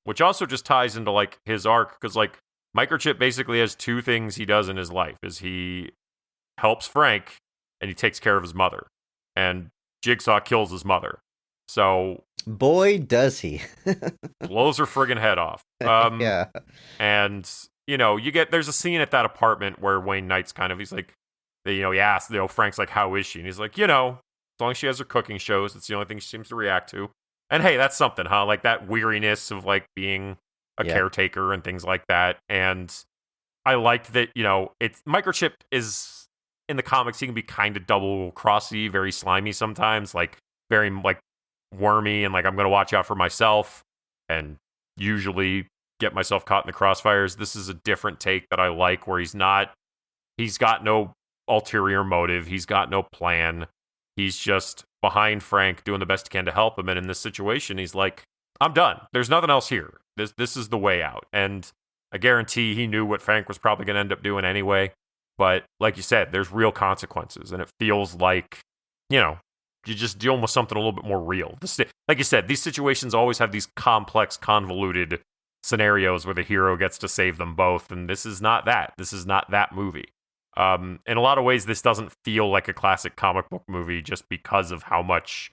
Which also just ties into, like, his arc, because, like, Microchip basically has 2 things he does in his life. Is he helps Frank and he takes care of his mother. And Jigsaw kills his mother. So boy, does he. Blows her friggin' head off. Yeah. And, there's a scene at that apartment where Wayne Knight's he's like, he asks, Frank's like, how is she? And he's like, as long as she has her cooking shows, it's the only thing she seems to react to. And hey, that's something, huh? Like that weariness of like being a Yeah. caretaker and things like that. And I liked that, it's Microchip is in the comics, he can be kind of double crossy, very slimy sometimes, like very like wormy and like I'm gonna watch out for myself and usually get myself caught in the crossfires. This is a different take that I like where he's got no ulterior motive, he's got no plan. He's just behind Frank doing the best he can to help him. And in this situation, he's like, I'm done. There's nothing else here. This is the way out. And I guarantee he knew what Frank was probably going to end up doing anyway. But like you said, there's real consequences. And it feels like, you're just dealing with something a little bit more real. Like you said, these situations always have these complex, convoluted scenarios where the hero gets to save them both. And this is not that. This is not that movie. In a lot of ways, this doesn't feel like a classic comic book movie just because of how much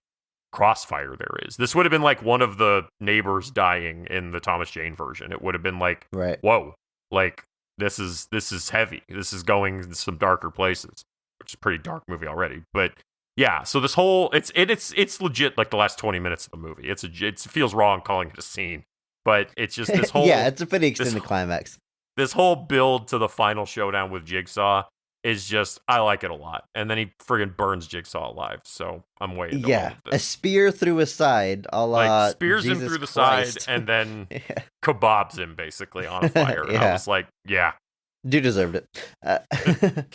crossfire there is. This would have been like one of the neighbors dying in the Thomas Jane version. It would have been like, Right. whoa, like this is heavy. This is going in some darker places, which is a pretty dark movie already. But yeah, so this whole it's legit like the last 20 minutes of the movie. It feels wrong calling it a scene, but it's just this whole yeah, it's a pretty extended climax. This whole build to the final showdown with Jigsaw is just, I like it a lot. And then he friggin' burns Jigsaw alive, so I'm way into all of A this. spear through his side, a la Like, spears Jesus him through the Christ. side and then Yeah. kebabs him, basically, on a fire. And I Yeah. was like, yeah, Dude deserved it.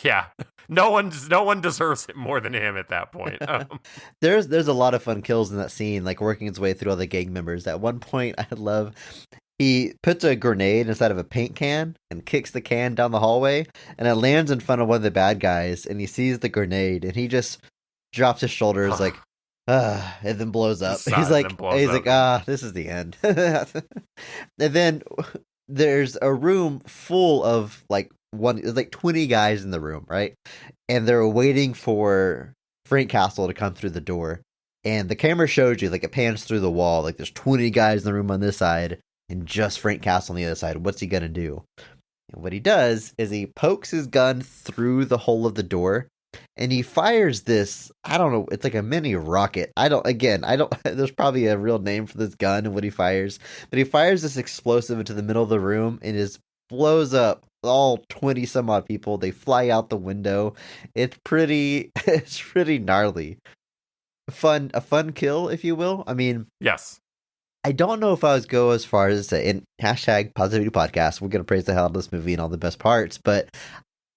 yeah. No one deserves it more than him at that point. There's a lot of fun kills in that scene, like working his way through all the gang members. At one point, I love he puts a grenade inside of a paint can and kicks the can down the hallway, and it lands in front of one of the bad guys, and he sees the grenade, and he just drops his shoulders like, and then blows up. He's like, this is the end. And then there's a room full of there's like 20 guys in the room, right? And they're waiting for Frank Castle to come through the door. And the camera shows you, like, it pans through the wall, like there's 20 guys in the room on this side and just Frank Castle on the other side. What's he gonna do? And what he does is he pokes his gun through the hole of the door and he fires this, I don't know, it's like a mini rocket. I don't, there's probably a real name for this gun and what he fires, but he fires this explosive into the middle of the room and just blows up all 20 some odd people. They fly out the window. It's pretty gnarly. A fun kill, if you will. I mean, yes. I don't know if I would go as far as to say, in hashtag positivity podcast, we're going to praise the hell out of this movie and all the best parts, but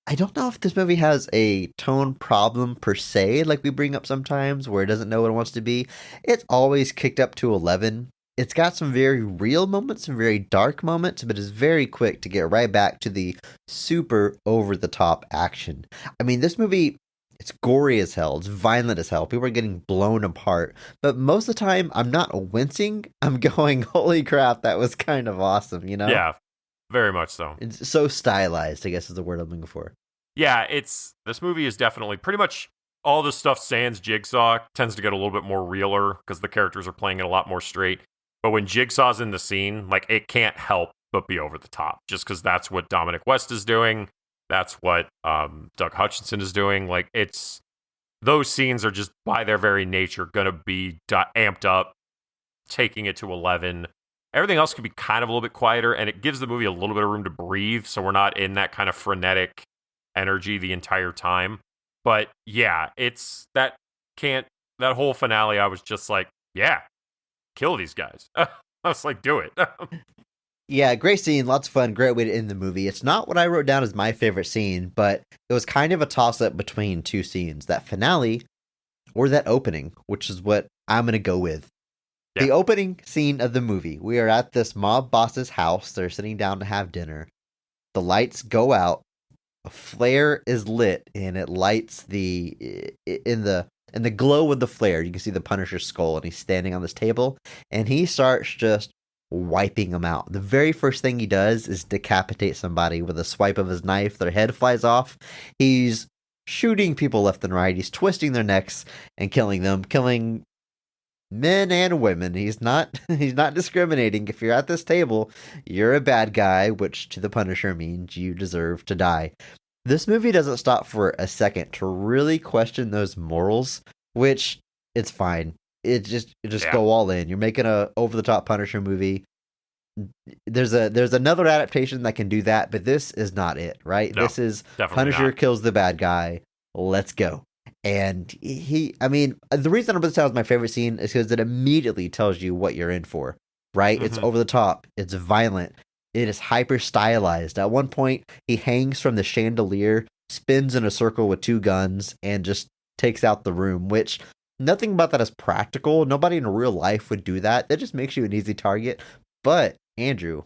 I don't know if this movie has a tone problem per se, like we bring up sometimes, where it doesn't know what it wants to be. It's always kicked up to 11. It's got some very real moments, some very dark moments, but it's very quick to get right back to the super over-the-top action. I mean, this movie, it's gory as hell. It's violent as hell. People are getting blown apart. But most of the time, I'm not wincing. I'm going, holy crap, that was kind of awesome, you know? Yeah, very much so. It's so stylized, I guess is the word I'm looking for. Yeah, this movie is definitely pretty much all the stuff sans Jigsaw tends to get a little bit more realer because the characters are playing it a lot more straight. But when Jigsaw's in the scene, like, it can't help but be over the top just because that's what Dominic West is doing. That's what Doug Hutchinson is doing. Like, those scenes are just by their very nature going to be amped up, taking it to 11. Everything else can be kind of a little bit quieter, and it gives the movie a little bit of room to breathe, so we're not in that kind of frenetic energy the entire time. But yeah, that whole finale, I was just like, yeah, kill these guys. I was like, do it. Yeah, great scene, lots of fun, great way to end the movie. It's not what I wrote down as my favorite scene, but it was kind of a toss-up between two scenes, that finale or that opening, which is what I'm going to go with. Yeah. The opening scene of the movie, we are at this mob boss's house. They're sitting down to have dinner. The lights go out. A flare is lit, and it lights in the glow of the flare. You can see the Punisher's skull, and he's standing on this table, and he starts just wiping them out. The very first thing he does is decapitate somebody with a swipe of his knife. Their head flies off. He's shooting people left and right. He's twisting their necks and killing them, killing men and women. He's not discriminating. If you're at this table, you're a bad guy, which to the Punisher means you deserve to die. This movie doesn't stop for a second to really question those morals, which it's fine. it just go all in. You're making a over the top Punisher movie. There's another adaptation that can do that, but this is not it, right? No, this is definitely Punisher not. kills the bad guy. Let's go. And the reason Over the Top is my favorite scene is because it immediately tells you what you're in for, right? It's over the top. It's violent. It is hyper stylized. At one point, he hangs from the chandelier, spins in a circle with two guns, and just takes out the room, which nothing about that is practical. Nobody in real life would do that. That just makes you an easy target. But, Andrew,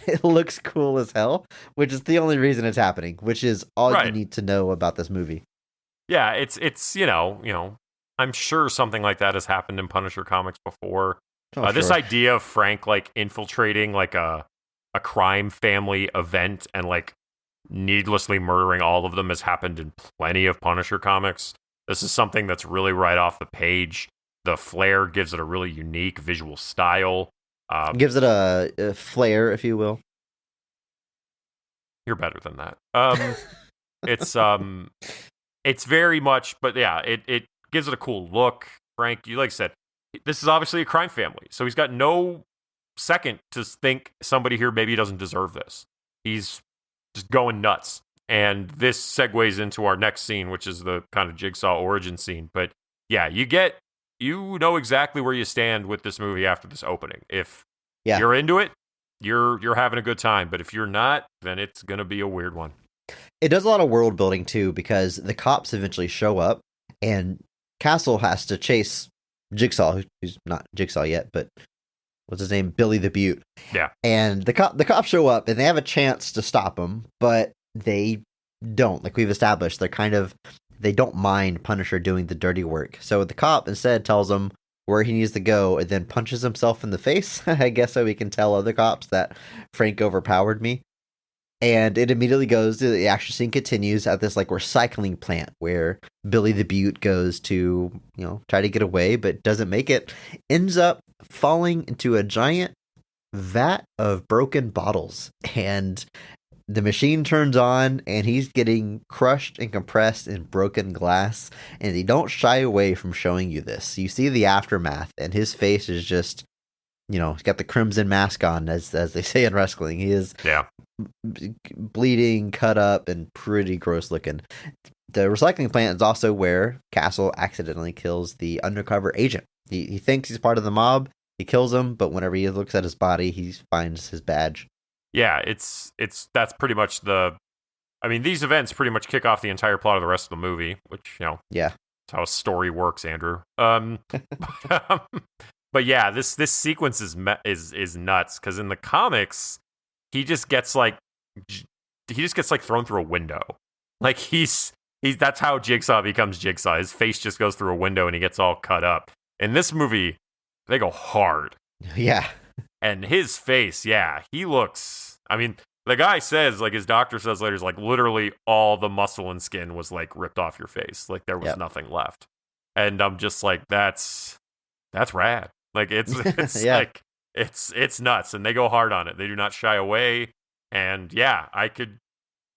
it looks cool as hell, which is the only reason it's happening, which is all you need to know about this movie. Yeah, it's I'm sure something like that has happened in Punisher comics before. This idea of Frank like infiltrating like a crime family event and like needlessly murdering all of them has happened in plenty of Punisher comics. This is something that's really right off the page. The flair gives it a really unique visual style. Gives it a flair, if you will. You're better than that. It's very much, but yeah, it gives it a cool look. Frank, you like said, this is obviously a crime family, so he's got no second to think somebody here maybe doesn't deserve this. He's just going nuts. And this segues into our next scene, which is the kind of Jigsaw origin scene. But yeah, you know exactly where you stand with this movie after this opening. If you're into it, you're having a good time. But if you're not, then it's going to be a weird one. It does a lot of world building too, because the cops eventually show up and Castle has to chase Jigsaw, who's not Jigsaw yet, but what's his name? Billy the Butte. Yeah. And the cops show up and they have a chance to stop him, but they don't. Like we've established, they don't mind Punisher doing the dirty work. So the cop instead tells him where he needs to go and then punches himself in the face, I guess, so he can tell other cops that Frank overpowered me. And it immediately goes to the action scene continues at this like recycling plant where Billy the Butte goes to, try to get away, but doesn't make it, ends up falling into a giant vat of broken bottles. And the machine turns on and he's getting crushed and compressed in broken glass. And they don't shy away from showing you this. You see the aftermath and his face is just, he's got the crimson mask on, as they say in wrestling. He is bleeding, cut up, and pretty gross looking. The recycling plant is also where Castle accidentally kills the undercover agent. He thinks he's part of the mob. He kills him, but whenever he looks at his body, he finds his badge. Yeah, that's pretty much these events pretty much kick off the entire plot of the rest of the movie, which, that's how a story works, Andrew. But yeah, this sequence is nuts because in the comics, he just gets thrown through a window. Like that's how Jigsaw becomes Jigsaw. His face just goes through a window and he gets all cut up. In this movie, they go hard. Yeah. And his face, he looks. I mean, the guy says, like his doctor says later, is like literally all the muscle and skin was like ripped off your face. Like there was nothing left. And I'm just like, that's rad. Like it's like it's nuts, and they go hard on it. They do not shy away. And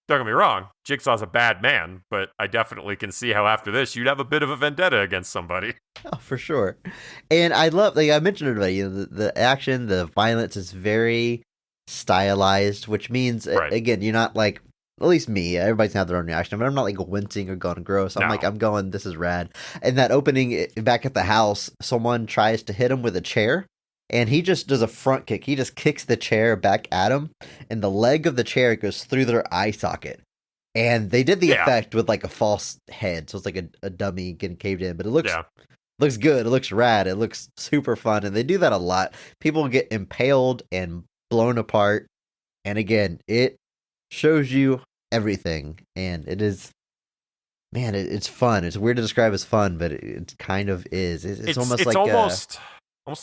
don't get me wrong, Jigsaw's a bad man, but I definitely can see how after this you'd have a bit of a vendetta against somebody. Oh, for sure. And I love, like I mentioned already, the action, the violence is very stylized, which means again, you're not like, at least me, everybody's have their own reaction, but I'm not like wincing or going gross. I'm going, this is rad. And that opening back at the house, someone tries to hit him with a chair, and he just does a front kick. He just kicks the chair back at him, and the leg of the chair goes through their eye socket. And they did the effect with like a false head, so it's like a dummy getting caved in, but it looks good. It looks rad. It looks super fun, and they do that a lot. People get impaled and blown apart, and again, it shows you everything, and it is, man, it's fun. It's weird to describe as fun, but it kind of is. It's almost like almost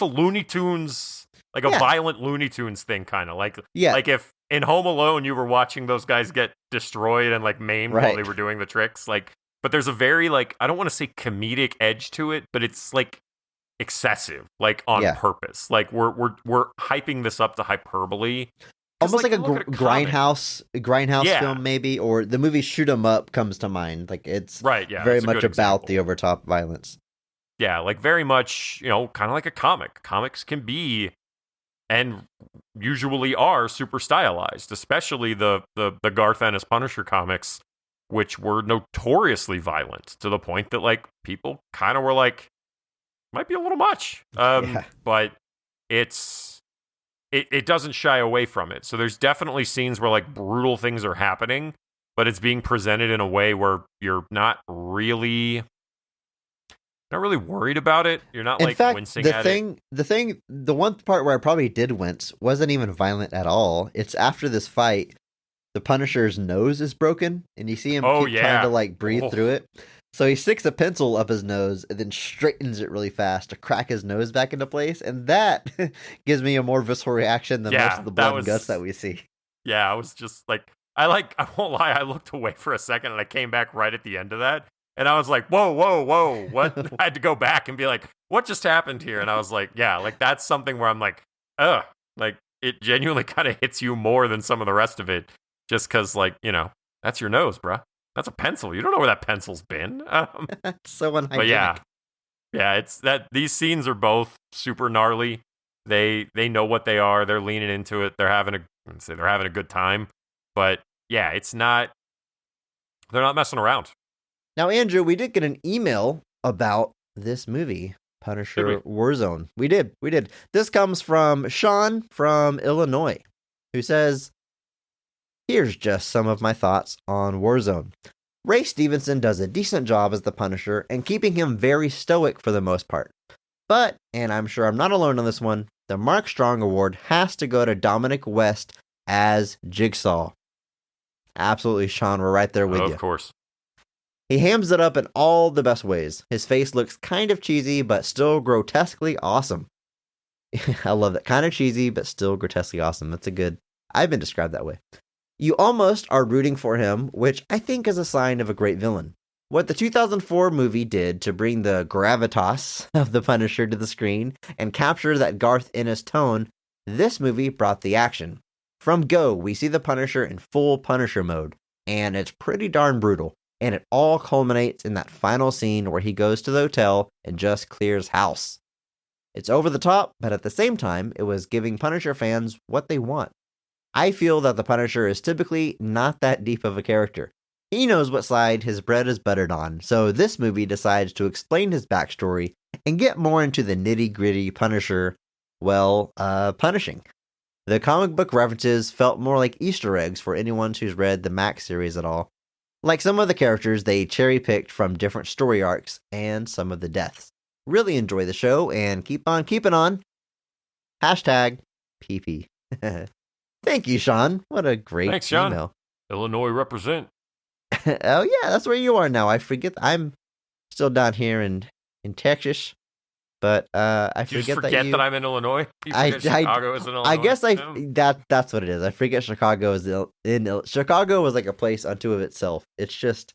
a Looney Tunes, like a violent Looney Tunes thing, kind of like if in Home Alone you were watching those guys get destroyed and like maimed while they were doing the tricks, like. But there's a very like, I don't want to say comedic edge to it, but it's like excessive, like on purpose. Like we're hyping this up to hyperbole. Almost like a grindhouse film, maybe, or the movie Shoot 'Em Up comes to mind. Like it's very much about the overtop violence. Yeah, like very much, kind of like a comic. Comics can be and usually are super stylized, especially the Garth Ennis Punisher comics, which were notoriously violent to the point that like people kind of were like, might be a little much. Yeah. But it doesn't shy away from it. So there's definitely scenes where like brutal things are happening, but it's being presented in a way where you're not really worried about it. You're not In like fact, wincing at it. the one part where I probably did wince wasn't even violent at all. It's after this fight, the Punisher's nose is broken, and you see him Oh, keep yeah. trying to like breathe Oh. through it. So he sticks a pencil up his nose and then straightens it really fast to crack his nose back into place, and that gives me a more visceral reaction than Yeah, most of the that blood was- and guts that we see. Yeah, I was just like, I won't lie, I looked away for a second and I came back right at the end of that. And I was like, whoa, what? I had to go back and be like, what just happened here? And I was like, yeah, like that's something where I'm like, ugh, like it genuinely kind of hits you more than some of the rest of it. Just because, like, that's your nose, bruh. That's a pencil. You don't know where that pencil's been. So unhygienic. But yeah, it's that these scenes are both super gnarly. They know what they are. They're leaning into it. They're having a good time. But yeah, they're not messing around. Now, Andrew, we did get an email about this movie, Punisher Did Warzone. We did. This comes from Sean from Illinois, who says, here's just some of my thoughts on Warzone. Ray Stevenson does a decent job as the Punisher and keeping him very stoic for the most part. But, and I'm sure I'm not alone on this one, the Mark Strong Award has to go to Dominic West as Jigsaw. Absolutely, Sean, we're right there with you. Of course. He hams it up in all the best ways. His face looks kind of cheesy, but still grotesquely awesome. I love that. Kind of cheesy, but still grotesquely awesome. I've been described that way. You almost are rooting for him, which I think is a sign of a great villain. What the 2004 movie did to bring the gravitas of the Punisher to the screen and capture that Garth Ennis tone, this movie brought the action. From go, we see the Punisher in full Punisher mode, and it's pretty darn brutal. And it all culminates in that final scene where he goes to the hotel and just clears house. It's over the top, but at the same time, it was giving Punisher fans what they want. I feel that the Punisher is typically not that deep of a character. He knows what side his bread is buttered on, so this movie decides to explain his backstory and get more into the nitty-gritty Punisher, punishing. The comic book references felt more like Easter eggs for anyone who's read the Max series at all. Like some of the characters, they cherry-picked from different story arcs and some of the deaths. Really enjoy the show and keep on keeping on. Hashtag PP. Thank you, Sean. What a great Thanks, Sean. email. Illinois represent. Oh, yeah, that's where you are now. I forget. I'm still down here in Texas, but I You forget just forget that that I'm in Illinois. You I- forget Chicago is in Illinois. I guess Yeah. that's what it is. I forget Chicago is Chicago was like a place unto of itself. It's just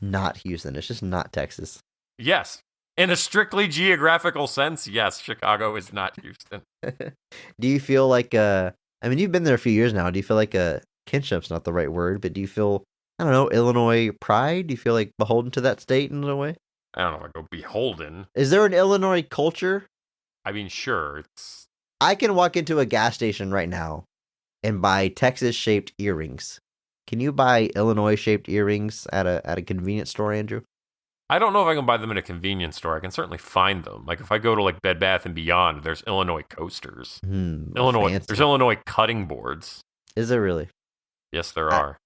not Houston. It's just not Texas. Yes. In a strictly geographical sense, yes, Chicago is not Houston. Do you feel like I mean, you've been there a few years now. Do you feel like kinship's not the right word, but do you feel, I don't know, Illinois pride? Do you feel like beholden to that state in a way? I don't know if I go beholden. Is there an Illinois culture? I mean, sure, it's I can walk into a gas station right now and buy Texas-shaped earrings. Can you buy Illinois-shaped earrings at a convenience store, Andrew? I don't know if I can buy them in a convenience store. I can certainly find them. Like if I go to like Bed Bath and Beyond, there's Illinois coasters. Illinois, Fancy. there's Illinois cutting boards. Is there really? Yes, there are.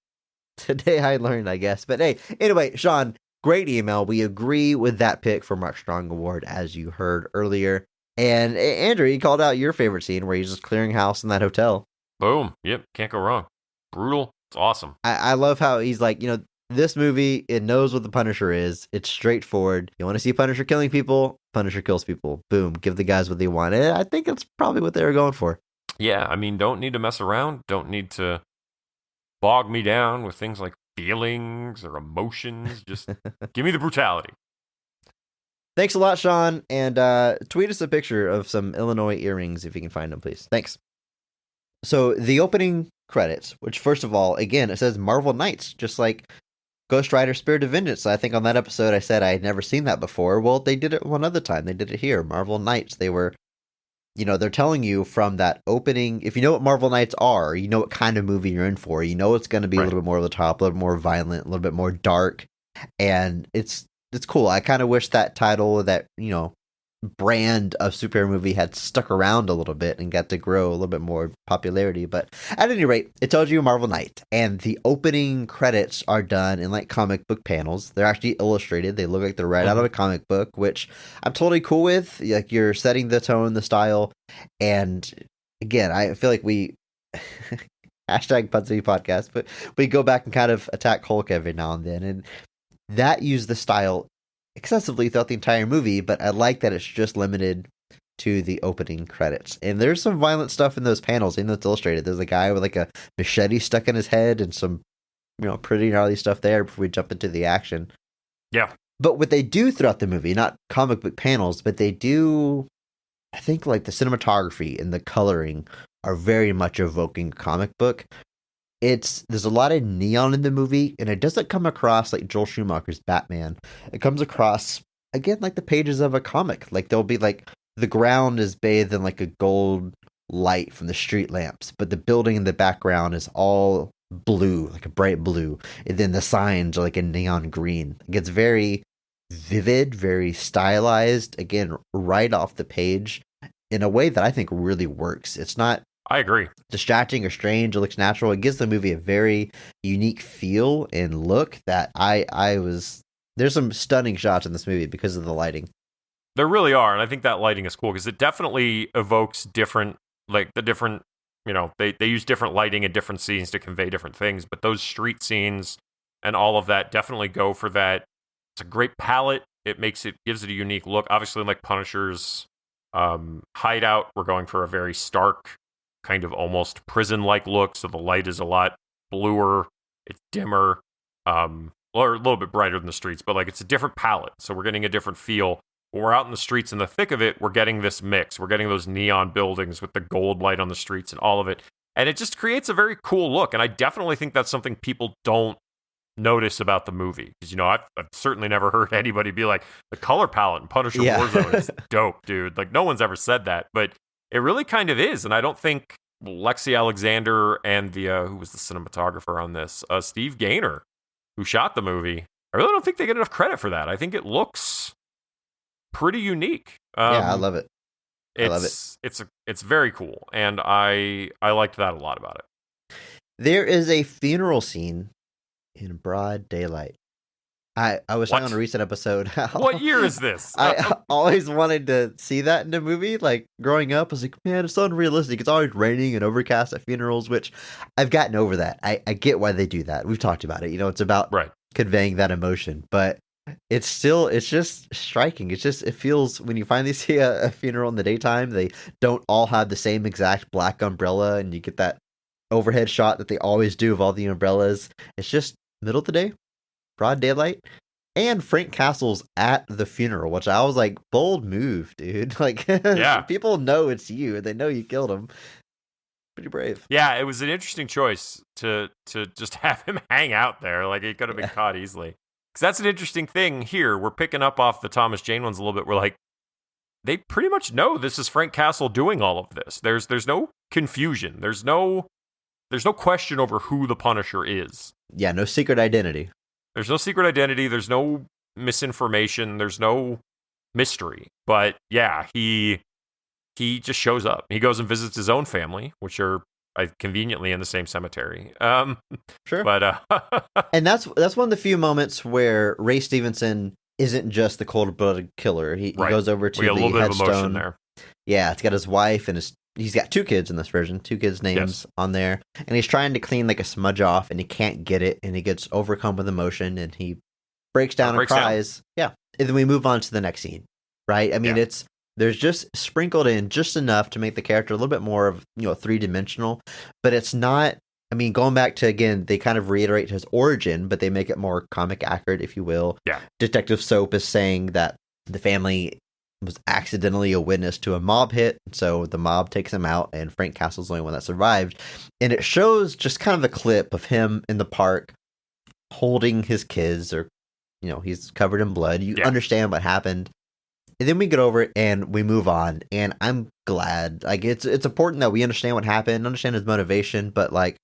Today I learned, I guess. But hey, anyway, Sean, great email. We agree with that pick for Mark Strong Award, as you heard earlier. And Andrew, you called out your favorite scene where he's just clearing house in that hotel. Boom. Yep. Can't go wrong. Brutal. It's awesome. I love how he's like, this movie, it knows what the Punisher is. It's straightforward. You want to see Punisher killing people? Punisher kills people. Boom. Give the guys what they want. And I think that's probably what they were going for. Yeah. I mean, don't need to mess around. Don't need to bog me down with things like feelings or emotions. Just give me the brutality. Thanks a lot, Sean. And tweet us a picture of some Illinois earrings if you can find them, please. Thanks. So the opening credits, which first of all, again, it says Marvel Knights, just like Ghost Rider Spirit of Vengeance. I think on that episode I said I had never seen that before. Well, they did it one other time. They did it here. Marvel Knights. They were, they're telling you from that opening, if you know what Marvel Knights are, you know what kind of movie you're in for. You know it's going to be a little bit more over the top, a little more violent, a little bit more dark. And it's cool. I kind of wish that title, that, brand of superhero movie had stuck around a little bit and got to grow a little bit more popularity. But at any rate, it tells you Marvel Knight, and the opening credits are done in like comic book panels. They're actually illustrated. They look like they're right out of a comic book, which I'm totally cool with. Like, you're setting the tone, the style. And again, I feel like we hashtag Pudsey podcast, but we go back and kind of attack Hulk every now and then. And that used the style excessively throughout the entire movie, but I like that it's just limited to the opening credits. And there's some violent stuff in those panels, even though it's illustrated. There's a guy with like a machete stuck in his head and some, pretty gnarly stuff there before we jump into the action. Yeah. But what they do throughout the movie, not comic book panels, but they do, I think like the cinematography and the coloring are very much evoking a comic book. There's a lot of neon in the movie, and it doesn't come across like Joel Schumacher's Batman. It comes across, again, like the pages of a comic. Like, there'll be like, the ground is bathed in like a gold light from the street lamps, but the building in the background is all blue, like a bright blue. And then the signs are like a neon green. It gets very vivid, very stylized, again, right off the page in a way that I think really works. It's not, I agree, distracting or strange. It looks natural. It gives the movie a very unique feel and look that there's some stunning shots in this movie because of the lighting. There really are, and I think that lighting is cool because it definitely evokes different, they use different lighting in different scenes to convey different things, but those street scenes and all of that definitely go for that. It's a great palette. Gives it a unique look. Obviously, like Punisher's hideout, we're going for a very stark, kind of almost prison-like look, so the light is a lot bluer, it's dimmer, or a little bit brighter than the streets, but like it's a different palette, so we're getting a different feel. When we're out in the streets in the thick of it, we're getting this mix. We're getting those neon buildings with the gold light on the streets and all of it, and it just creates a very cool look, and I definitely think that's something people don't notice about the movie, because I've certainly never heard anybody be like, the color palette in Punisher Warzone is dope, dude. Like, no one's ever said that, but it really kind of is, and I don't think Lexi Alexander and the who was the cinematographer on this, Steve Gaynor, who shot the movie, I really don't think they get enough credit for that. I think it looks pretty unique. I love it. It's very cool, and I liked that a lot about it. There is a funeral scene in broad daylight. I was saying on a recent episode. What year is this? I always wanted to see that in a movie. Like, growing up, I was like, man, it's so unrealistic. It's always raining and overcast at funerals, which I've gotten over that. I get why they do that. We've talked about it. It's about conveying that emotion, but it's just striking. It feels, when you finally see a funeral in the daytime, they don't all have the same exact black umbrella, and you get that overhead shot that they always do of all the umbrellas. It's just middle of the day, broad daylight, and Frank Castle's at the funeral, which I was like, bold move, dude. Like, people know it's you, and they know you killed him. Pretty brave. Yeah, it was an interesting choice to just have him hang out there. Like, he could have been caught easily. Because that's an interesting thing here. We're picking up off the Thomas Jane ones a little bit. We're like, they pretty much know this is Frank Castle doing all of this. There's no confusion. There's no question over who the Punisher is. Yeah, no secret identity. There's no secret identity. There's no misinformation. There's no mystery. But yeah, he just shows up. He goes and visits his own family, which are conveniently in the same cemetery. Sure. But and that's one of the few moments where Ray Stevenson isn't just the cold-blooded killer. He goes over to the a little bit headstone. of emotion there. Yeah, it's got his wife and he's got 2 kids in this version, 2 kids' names on there, and he's trying to clean like a smudge off, and he can't get it, and he gets overcome with emotion, and he breaks down and cries. Yeah, and then we move on to the next scene, right? I mean, there's just sprinkled in just enough to make the character a little bit more of 3-dimensional, but it's not. I mean, going back to, again, they kind of reiterate his origin, but they make it more comic accurate, if you will. Yeah, Detective Soap is saying that the family was accidentally a witness to a mob hit, so the mob takes him out, and Frank Castle's the only one that survived. And it shows just kind of a clip of him in the park holding his kids, or he's covered in blood. You Yeah. understand what happened. And then we get over it and we move on. And I'm glad. Like, it's important that we understand what happened, understand his motivation, but like,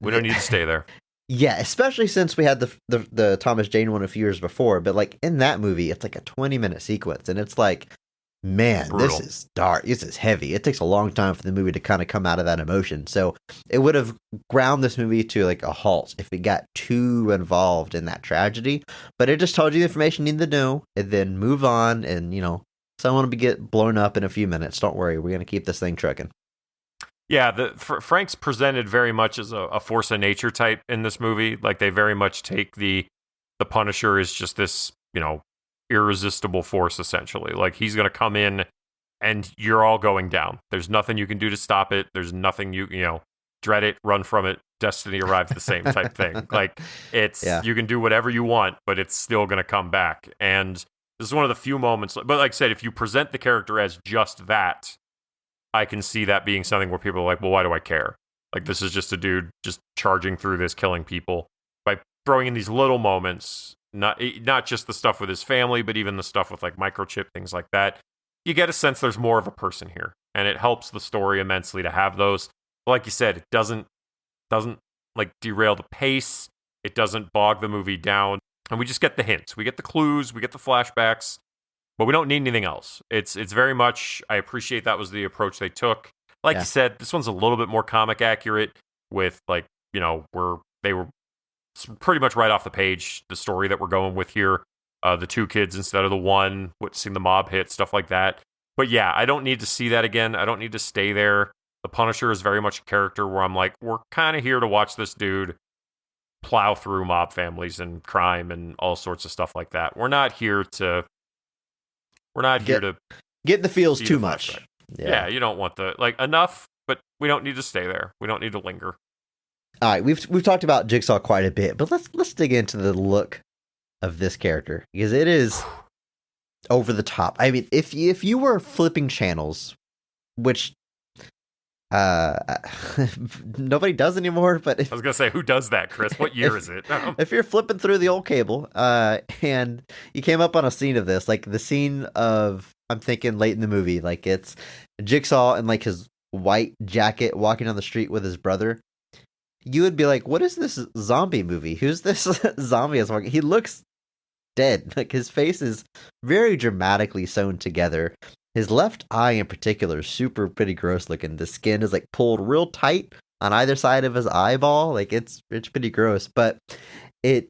We don't need to stay there. yeah, especially since we had the Thomas Jane one a few years before. But like in that movie, it's like a 20-minute sequence, and it's like, man, Brutal. this is dark. This is heavy. It takes a long time for the movie to kind of come out of that emotion. So it would have ground this movie to like a halt if it got too involved in that tragedy. But it just told you the information you need to know, and then move on. And someone will get blown up in a few minutes. Don't worry, we're gonna keep this thing trucking. Yeah, Frank's presented very much as a force of nature type in this movie. Like, they very much take the Punisher is just this, irresistible force, essentially. Like, he's going to come in and you're all going down. There's nothing you can do to stop it. There's nothing dread it, run from it, destiny arrives the same type thing. Like, it's, you can do whatever you want, but it's still going to come back. And this is one of the few moments, but like I said, if you present the character as just that, I can see that being something where people are like, well, why do I care? Like, this is just a dude just charging through this, killing people. By throwing in these little moments, not just the stuff with his family, but even the stuff with like microchip, things like that, you get a sense there's more of a person here. And it helps the story immensely to have those. But like you said, it doesn't like derail the pace. It doesn't bog the movie down. And we just get the hints. We get the clues. We get the flashbacks. But we don't need anything else. It's very much, I appreciate that was the approach they took. Like you said, this one's a little bit more comic accurate with like, where they were pretty much right off the page, the story that we're going with here. The two kids instead of the one, seeing the mob hit, stuff like that. But yeah, I don't need to see that again. I don't need to stay there. The Punisher is very much a character where I'm like, we're kind of here to watch this dude plow through mob families and crime and all sorts of stuff like that. We're not here to get the feels too much. Yeah, you don't want enough, but we don't need to stay there. We don't need to linger. All right, we've talked about Jigsaw quite a bit, but let's dig into the look of this character, because it is over the top. I mean, if you were flipping channels, which nobody does anymore, but I was gonna say, who does that, Chris? What year is it? If you're flipping through the old cable, and you came up on a scene of this, like the scene of, I'm thinking late in the movie, like it's Jigsaw in like his white jacket walking down the street with his brother, you would be like, what is this zombie movie? Who's this zombie that's walking? He looks dead. Like, his face is very dramatically sewn together. His left eye in particular is pretty gross looking. The skin is like pulled real tight on either side of his eyeball. Like, it's pretty gross, but he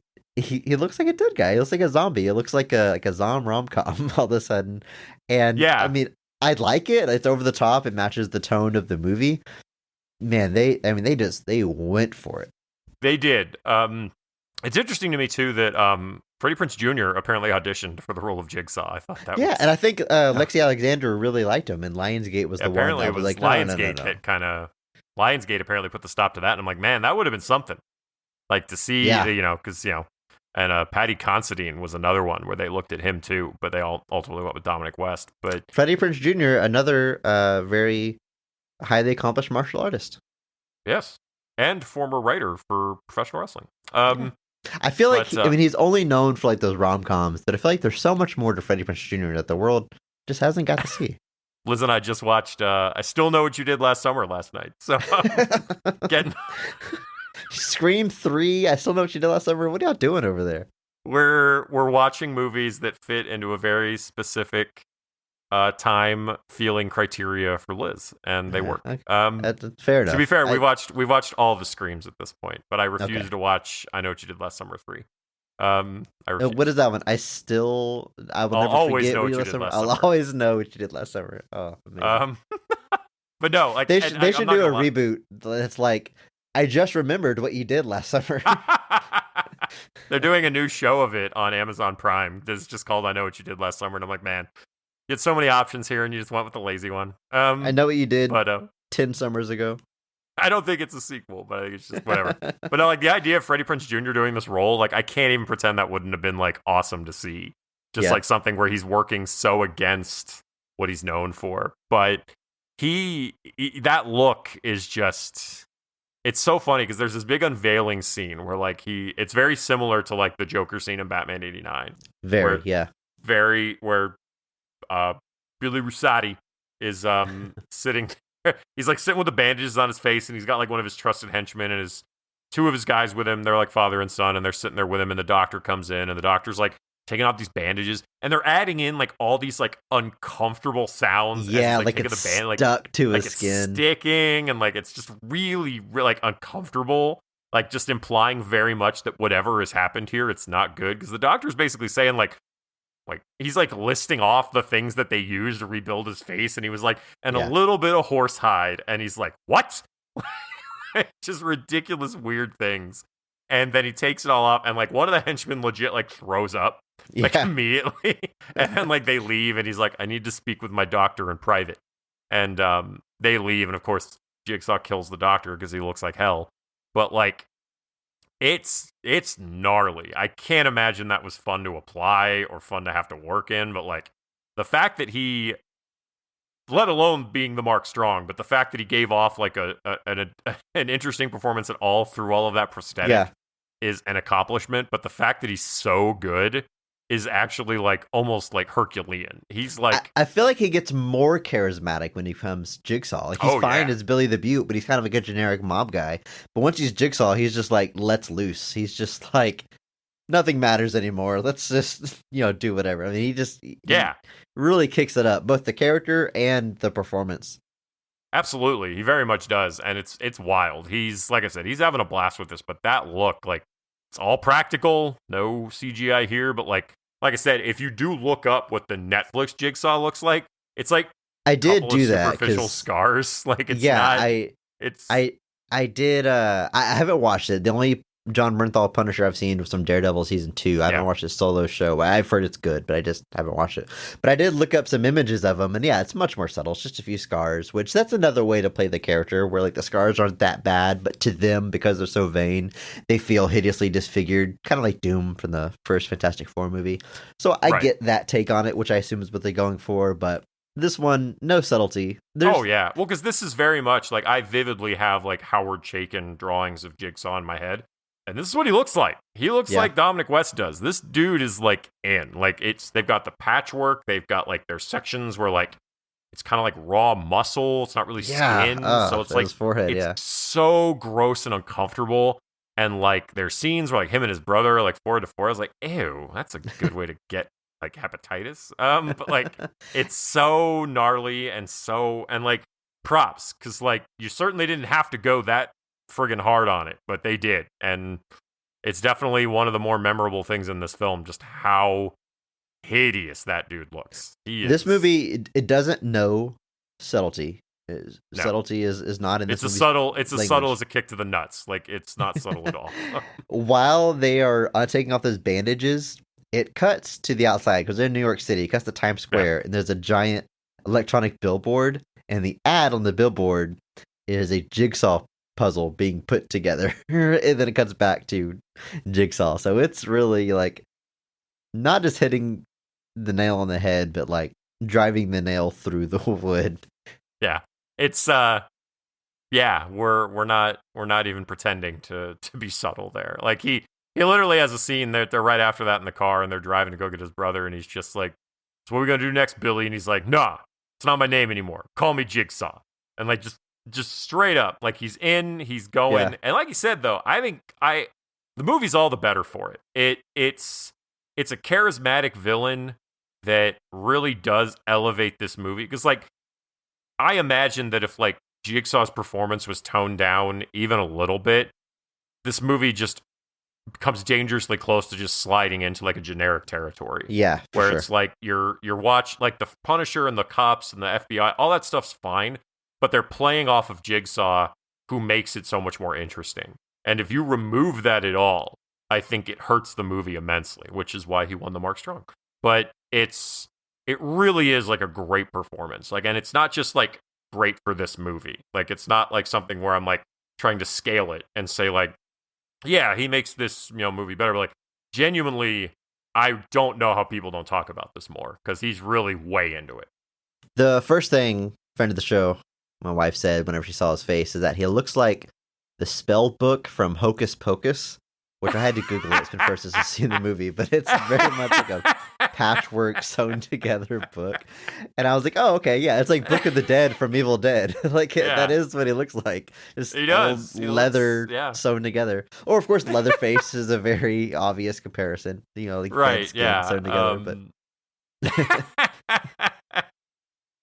looks like a dead guy. He looks like a zombie. It looks like a zombie rom-com all of a sudden. And yeah, I mean, I like it. It's over the top. It matches the tone of the movie. Man, they went for it. They did. It's interesting to me too that Freddie Prinze Jr. apparently auditioned for the role of Jigsaw. I thought that and I think Lexi Alexander really liked him, and Lionsgate was the one that was like, Lionsgate no. Lionsgate apparently put the stop to that, and I'm like, man, that would have been something. Like, to see, because and Patty Considine was another one where they looked at him too, but they all ultimately went with Dominic West. But Freddie Prinze Jr., another very highly accomplished martial artist. Yes, and former writer for professional wrestling. I feel like he's only known for like those rom-coms, but I feel like there's so much more to Freddie Prinze Jr. that the world just hasn't got to see. Liz and I just watched I Still Know What You Did Last Summer last night. So getting Scream 3, I Still Know What You Did Last Summer. What are y'all doing over there? We're watching movies that fit into a very specific time feeling criteria for Liz, and they work. That's fair enough. To be fair, we watched all the Screams at this point, but I refuse to watch I Know What You Did Last Summer 3. What is that one? I'll always know what you did last summer. I'll always know what you did last summer. Oh, amazing. But no, like they should do a reboot. It's like, I just remembered what you did last summer. They're doing a new show of it on Amazon Prime. It's just called I Know What You Did Last Summer, and I'm like, man, you had so many options here, and you just went with the lazy one. I Know What You Did, but 10 summers ago. I don't think it's a sequel, but I think it's just whatever. But no, like the idea of Freddie Prinze Jr. doing this role, like I can't even pretend that wouldn't have been like awesome to see. Just like something where he's working so against what he's known for. But that look is just, it's so funny because there's this big unveiling scene where like it's very similar to like the Joker scene in Batman '89. Very, yeah. Where Billy Russati is sitting. He's like sitting with the bandages on his face, and he's got like one of his trusted henchmen and two of his guys with him. They're like father and son, and they're sitting there with him. And the doctor comes in, and the doctor's like taking off these bandages, and they're adding in like all these like uncomfortable sounds. Yeah, as like it's the band, stuck to his skin, sticking, and like it's just really, really like uncomfortable. Like just implying very much that whatever has happened here, it's not good. Because the doctor's basically saying like he's like listing off the things that they used to rebuild his face, and he was like, and a little bit of horse hide, and he's like, what? Just ridiculous, weird things. And then he takes it all up, and like one of the henchmen legit like throws up like immediately, and then like they leave, and he's like, I need to speak with my doctor in private, and they leave, and of course Jigsaw kills the doctor because he looks like hell. But like it's gnarly. I can't imagine that was fun to apply or fun to have to work in, but like the fact that he, let alone being the Mark Strong, but the fact that he gave off like an interesting performance at all through all of that prosthetic is an accomplishment. But the fact that he's so good is actually like almost like Herculean. He's like, I feel like he gets more charismatic when he becomes Jigsaw. Like he's fine as Billy the Beaut, but he's kind of like a generic mob guy. But once he's Jigsaw, he's just like lets loose. He's just like nothing matters anymore. Let's just do whatever. I mean, he really kicks it up, both the character and the performance. Absolutely, he very much does, and it's wild. He's, like I said, he's having a blast with this. But that look, like, it's all practical, no CGI here. But like I said, if you do look up what the Netflix Jigsaw looks like, it's like I did do that. Superficial scars, like it's I did. I haven't watched it. The only John Bernthal Punisher I've seen was some Daredevil season 2. I haven't watched his solo show. I've heard it's good, but I just haven't watched it. But I did look up some images of him, and it's much more subtle. It's just a few scars, which that's another way to play the character, where like the scars aren't that bad, but to them, because they're so vain, they feel hideously disfigured, kind of like Doom from the first Fantastic Four movie. So I get that take on it, which I assume is what they're going for, but this one, no subtlety. Well, because this is very much like I vividly have like Howard Chaykin drawings of Jigsaw in my head. And this is what he looks like. He looks like Dominic West does. This dude is like they've got the patchwork. They've got like their sections where like it's kind of like raw muscle. It's not really skin. So it's like his forehead, it's so gross and uncomfortable. And like there's scenes where like him and his brother are like forehead to forehead. I was like, ew, that's a good way to get like hepatitis. But like it's so gnarly and like props, because like you certainly didn't have to go that friggin' hard on it, but they did, and it's definitely one of the more memorable things in this film, just how hideous that dude looks. This movie, it doesn't know subtlety. Subtlety is not in this movie. It's as subtle as a kick to the nuts. Like, it's not subtle at all. While they are taking off those bandages, it cuts to the outside, because they're in New York City. It cuts to Times Square, and there's a giant electronic billboard, and the ad on the billboard is a Jigsaw puzzle being put together, and then it cuts back to Jigsaw. So it's really like not just hitting the nail on the head, but like driving the nail through the wood. Yeah, it's we're not even pretending to be subtle there. Like he literally has a scene that they're right after that in the car, and they're driving to go get his brother, and he's just like, "So what are we gonna do next, Billy?" And he's like, "Nah, it's not my name anymore. Call me Jigsaw." And like just straight up, like he's going. And like you said, though, I think the movie's all the better for it. It's a charismatic villain that really does elevate this movie. Because like I imagine that if like Jigsaw's performance was toned down even a little bit, this movie just becomes dangerously close to just sliding into like a generic territory. Yeah, where it's like you're watch like the Punisher and the cops and the FBI, all that stuff's fine. But they're playing off of Jigsaw, who makes it so much more interesting. And if you remove that at all, I think it hurts the movie immensely, which is why he won the Mark Strong. But it really is like a great performance. Like, and it's not just like great for this movie. Like, it's not like something where I'm like trying to scale it and say like, yeah, he makes this movie better. But like, genuinely, I don't know how people don't talk about this more, because he's really way into it. The first thing, friend of the show, my wife said whenever she saw his face, is that he looks like the spell book from Hocus Pocus, which I had to Google it. It's been first as I've seen the movie, but it's very much like a patchwork sewn together book. And I was like, oh, okay, yeah, it's like Book of the Dead from Evil Dead. Like that is what he looks like. Just he does. He leather looks, sewn together. Or of course, Leatherface is a very obvious comparison. Like dead skin sewn together.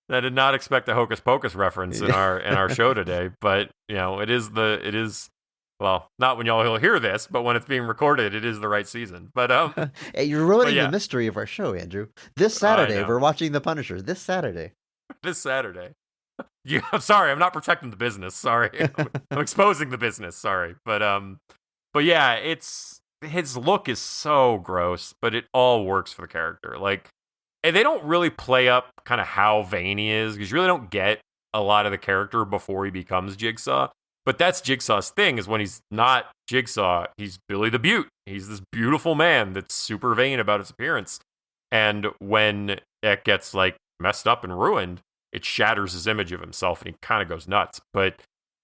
But I did not expect a Hocus Pocus reference in our show today, but it is well, not when y'all will hear this, but when it's being recorded, it is the right season. But hey, you're ruining the mystery of our show, Andrew. This Saturday, we're watching The Punisher. This Saturday. Yeah, I'm sorry, I'm not protecting the business. Sorry, I'm exposing the business. Sorry, but yeah, his look is so gross, but it all works for the character. Like, and they don't really play up kind of how vain he is, because you really don't get a lot of the character before he becomes Jigsaw. But that's Jigsaw's thing, is when he's not Jigsaw, he's Billy the Beaut. He's this beautiful man that's super vain about his appearance. And when it gets like messed up and ruined, it shatters his image of himself and he kind of goes nuts. But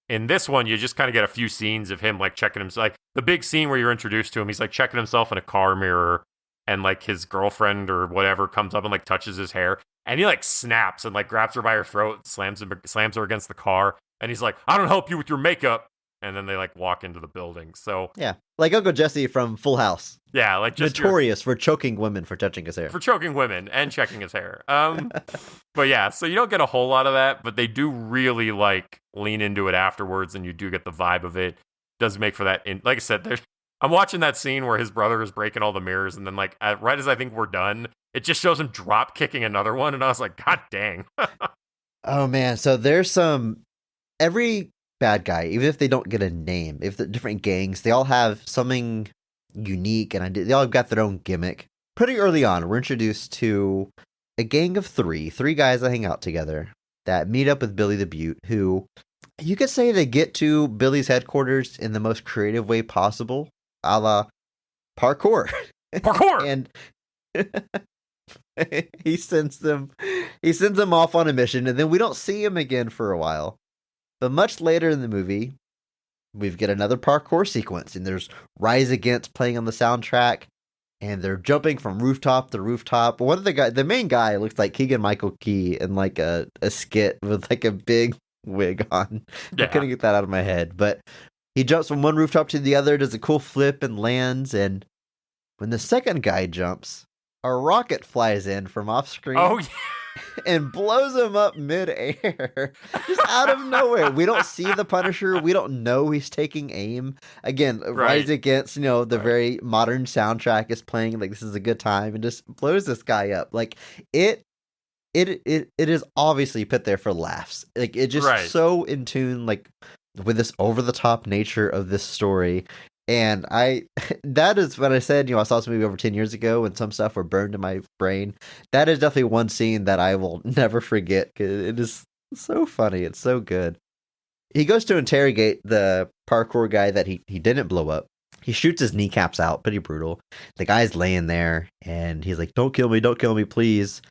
in this one, you just kind of get a few scenes of him like checking himself. Like the big scene where you're introduced to him, he's like checking himself in a car mirror, and like his girlfriend or whatever comes up and like touches his hair, and he like snaps and like grabs her by her throat, slams her against the car. And he's like, I don't help you with your makeup. And then they like walk into the building. So yeah, like Uncle Jesse from Full House. Yeah, like just notorious for choking women for touching his hair. For choking women and checking his hair. But yeah, so you don't get a whole lot of that, but they do really like lean into it afterwards, and you do get the vibe of it. Does make for that. Like I said, I'm watching that scene where his brother is breaking all the mirrors, and then like right as I think we're done, it just shows him drop kicking another one, and I was like, God dang. Oh man, so there's every bad guy, even if they don't get a name, if the different gangs, they all have something unique, and they all got their own gimmick. Pretty early on, we're introduced to a gang of three guys that hang out together that meet up with Billy the Beaut, who you could say they get to Billy's headquarters in the most creative way possible, a la parkour. And he sends them off on a mission, and then we don't see him again for a while. But much later in the movie, we get another parkour sequence, and there's Rise Against playing on the soundtrack, and they're jumping from rooftop to rooftop. One of the main guy looks like Keegan-Michael Key in like a skit with like a big wig on. Yeah. I couldn't get that out of my head, but he jumps from one rooftop to the other, does a cool flip and lands, and when the second guy jumps, a rocket flies in from off screen. Oh, yeah. And blows him up midair, just out of nowhere. We don't see the Punisher. We don't know he's taking aim. Again, Rise Against, the very modern soundtrack is playing. Like, this is a good time, and just blows this guy up. Like, it is obviously put there for laughs. Like, it just so in tune, like, with this over the top nature of this story. And that is when I said, I saw this movie over 10 years ago and some stuff were burned in my brain. That is definitely one scene that I will never forget, because it is so funny. It's so good. He goes to interrogate the parkour guy that he didn't blow up. He shoots his kneecaps out. Pretty brutal. The guy's laying there and he's like, don't kill me, please.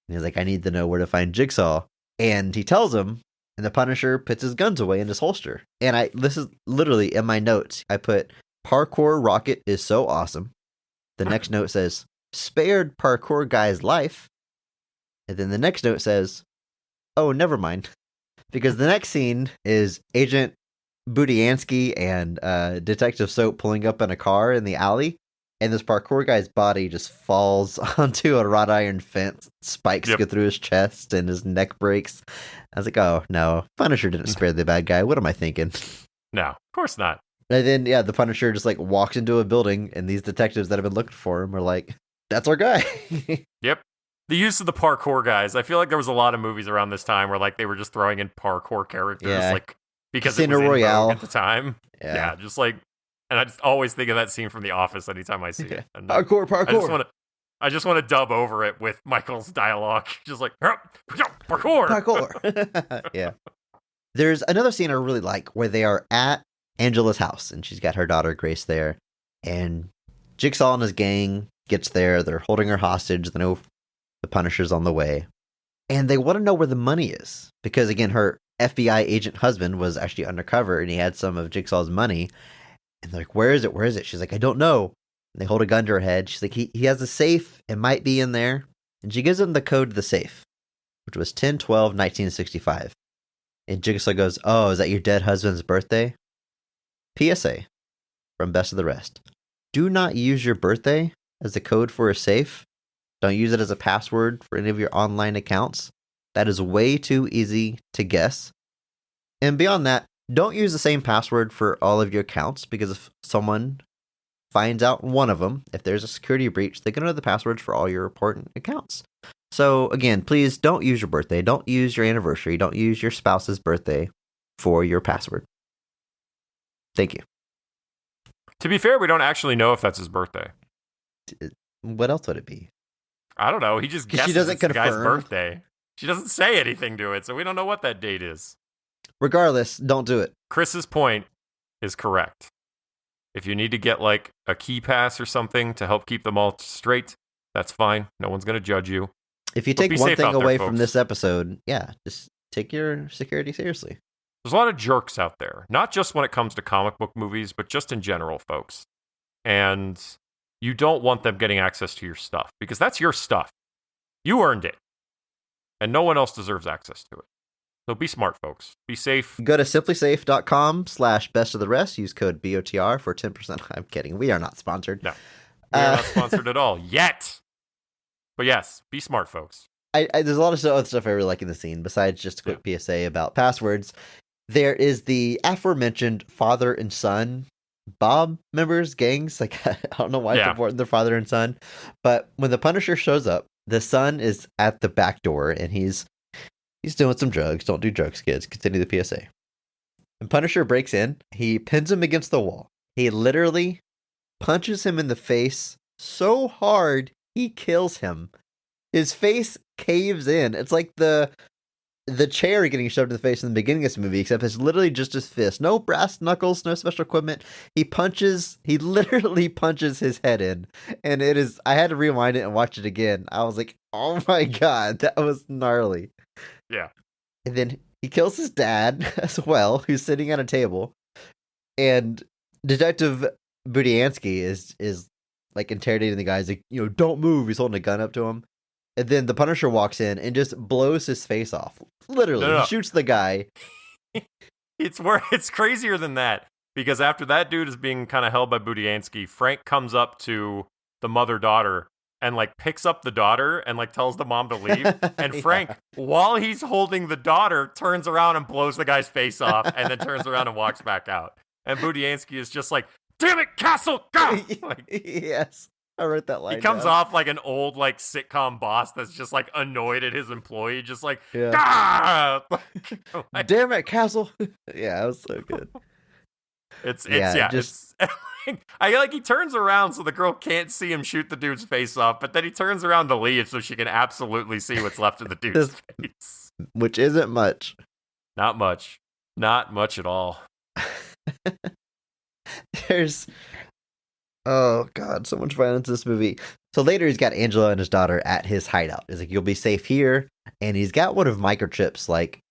And he's like, I need to know where to find Jigsaw. And he tells him, and the Punisher puts his guns away in his holster. And this is literally in my notes. I put, parkour rocket is so awesome. The next note says, spared parkour guy's life. And then the next note says, oh, never mind. Because the next scene is Agent Budiansky and Detective Soap pulling up in a car in the alley. And this parkour guy's body just falls onto a wrought iron fence. Spikes go through his chest and his neck breaks. I was like, oh, no. Punisher didn't spare the bad guy. What am I thinking? No, of course not. And then, the Punisher just, like, walks into a building, and these detectives that have been looking for him are like, that's our guy. Yep. The use of the parkour guys. I feel like there was a lot of movies around this time where, like, they were just throwing in parkour characters, like, because Casino it was Royale. in vogue at the time. Yeah, just, like, and I just always think of that scene from The Office anytime I see it. And Parkour. I just want to dub over it with Michael's dialogue. Just like, parkour. Parkour. Yeah. There's another scene I really like where they are at Angela's house, and she's got her daughter Grace there, and Jigsaw and his gang gets there. They're holding her hostage. They know the Punisher's on the way, and they want to know where the money is, because again, her FBI agent husband was actually undercover, and he had some of Jigsaw's money. And they're like, where is it? Where is it? She's like, I don't know. And they hold a gun to her head. She's like, he has a safe. It might be in there. And she gives him the code to the safe, which was 10/12/1965. And Jigsaw goes, oh, is that your dead husband's birthday? PSA from Best of the Rest. Do not use your birthday as the code for a safe. Don't use it as a password for any of your online accounts. That is way too easy to guess. And beyond that, don't use the same password for all of your accounts, because if someone finds out one of them, if there's a security breach, they can know the passwords for all your important accounts. So again, please don't use your birthday. Don't use your anniversary. Don't use your spouse's birthday for your password. Thank you. To be fair, we don't actually know if that's his birthday. What else would it be? I don't know. He just guesses she doesn't it's the guy's confirm. birthday. She doesn't say anything to it, so we don't know what that date is. Regardless, don't do it. Chris's point is correct. If you need to get like a key pass or something to help keep them all straight, that's fine. No one's going to judge you. If you But take be one safe thing out there, away from folks. this episode, just take your security seriously. There's a lot of jerks out there, not just when it comes to comic book movies, but just in general, folks. And you don't want them getting access to your stuff, because that's your stuff. You earned it. And no one else deserves access to it. So be smart, folks. Be safe. Go to simplysafe.com/bestoftherest. Use code BOTR for 10%. I'm kidding. We are not sponsored. No. We are not sponsored at all yet. But yes, be smart, folks. There's a lot of other stuff I really like in the scene, besides just a quick PSA about passwords. There is the aforementioned father and son Bob members, gangs. Like, I don't know why it's important they're father and son. But when the Punisher shows up, the son is at the back door, and he's doing some drugs. Don't do drugs, kids. Continue the PSA. And Punisher breaks in. He pins him against the wall. He literally punches him in the face so hard, he kills him. His face caves in. It's like the chair getting shoved in the face in the beginning of this movie, except it's literally just his fist. No brass knuckles, no special equipment. He literally punches his head in. And I had to rewind it and watch it again. I was like, oh my God, that was gnarly. Yeah. And then he kills his dad as well, who's sitting at a table. And Detective Budiansky is like interrogating the guy. He's like, don't move. He's holding a gun up to him. And then the Punisher walks in and just blows his face off. Literally, No. He shoots the guy. It's crazier than that, because after that dude is being kind of held by Budiansky, Frank comes up to the mother-daughter and like picks up the daughter and like tells the mom to leave. And Frank, while he's holding the daughter, turns around and blows the guy's face off, and then turns around and walks back out. And Budiansky is just like, "Damn it, Castle, go!" Like, Yes. I wrote that line. he comes down. off like an old like sitcom boss that's just like annoyed at his employee, just like, Yeah. "Gah!" Like, Damn it, Castle. Yeah, it was so good. I like he turns around so the girl can't see him shoot the dude's face off, but then he turns around to leave so she can absolutely see what's left of the dude's face. Which isn't much. Not much at all. There's oh God, so much violence in this movie. So later he's got Angela and his daughter at his hideout. He's like, you'll be safe here. And he's got one of Microchip's like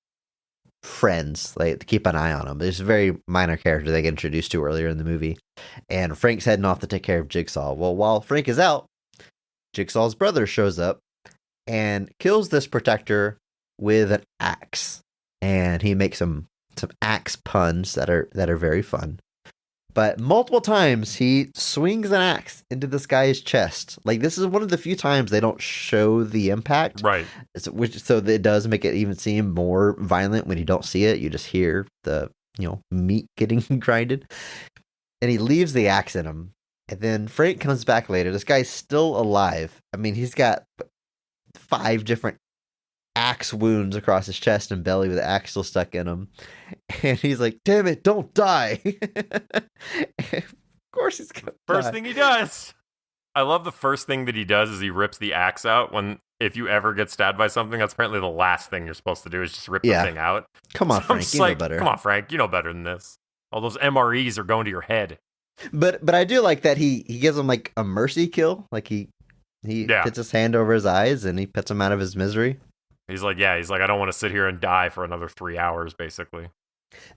friends, like to keep an eye on him. There's a very minor character they get introduced to earlier in the movie. And Frank's heading off to take care of Jigsaw. Well, while Frank is out, Jigsaw's brother shows up and kills this protector with an axe. And he makes some axe puns that are very fun. But multiple times he swings an axe into this guy's chest. Like, this is one of the few times they don't show the impact. Right. So it does make it even seem more violent when you don't see it. You just hear the, meat getting grinded. And he leaves the axe in him. And then Frank comes back later. This guy's still alive. I mean, he's got 5 different axe wounds across his chest and belly with the axe still stuck in him. And he's like, damn it, don't die. Of course he's gonna First die. thing he does. I love the first thing that he does is he rips the axe out. If you ever get stabbed by something, that's apparently the last thing you're supposed to do is just rip the thing out. Come on, So I'm Frank, just you know better. Come on, Frank, you know better than this. All those MREs are going to your head. But I do like that he gives him like a mercy kill. Like he puts his hand over his eyes and he puts him out of his misery. He's like, I don't want to sit here and die for another 3 hours, basically.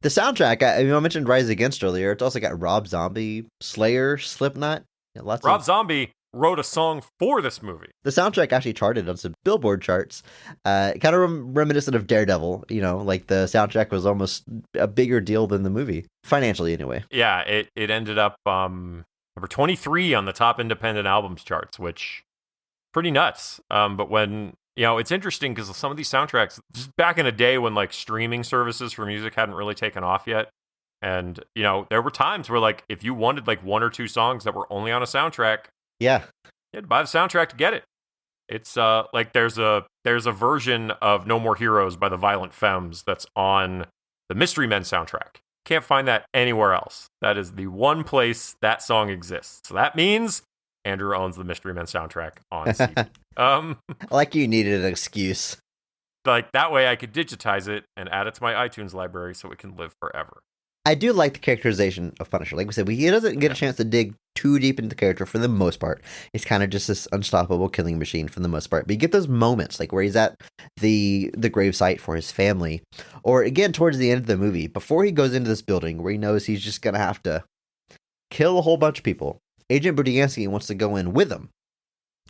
The soundtrack, I mentioned Rise Against earlier. It's also got Rob Zombie, Slayer, Slipknot. Rob Zombie wrote a song for this movie. The soundtrack actually charted on some Billboard charts. Kind of reminiscent of Daredevil. Like the soundtrack was almost a bigger deal than the movie, financially anyway. Yeah, it ended up number 23 on the top independent albums charts, which pretty nuts. But when it's interesting because some of these soundtracks, back in a day when like streaming services for music hadn't really taken off yet, and there were times where like if you wanted like one or two songs that were only on a soundtrack, yeah, you had to buy the soundtrack to get it. It's like there's a version of No More Heroes by the Violent Femmes that's on the Mystery Men soundtrack. Can't find that anywhere else. That is the one place that song exists. So that means Andrew owns the Mystery Men soundtrack on CD. Like you needed an excuse. Like that way I could digitize it and add it to my iTunes library so it can live forever. I do like the characterization of Punisher. Like we said, he doesn't get a chance to dig too deep into the character for the most part. He's kind of just this unstoppable killing machine for the most part. But you get those moments like where he's at the gravesite for his family, or again towards the end of the movie before he goes into this building where he knows he's just gonna have to kill a whole bunch of people. Agent Budiansky wants to go in with him,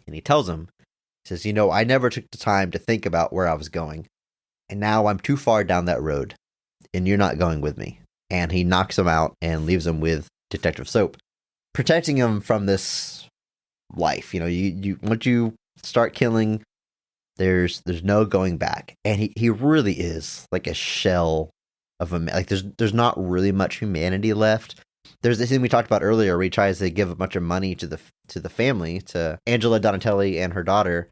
and he tells him, he says, I never took the time to think about where I was going, and now I'm too far down that road, and you're not going with me. And he knocks him out and leaves him with Detective Soap, protecting him from this life. You once you start killing, there's no going back. And he really is like a shell of a man. Like there's not really much humanity left. There's this thing we talked about earlier where he tries to give a bunch of money to the family, to Angela Donatelli and her daughter,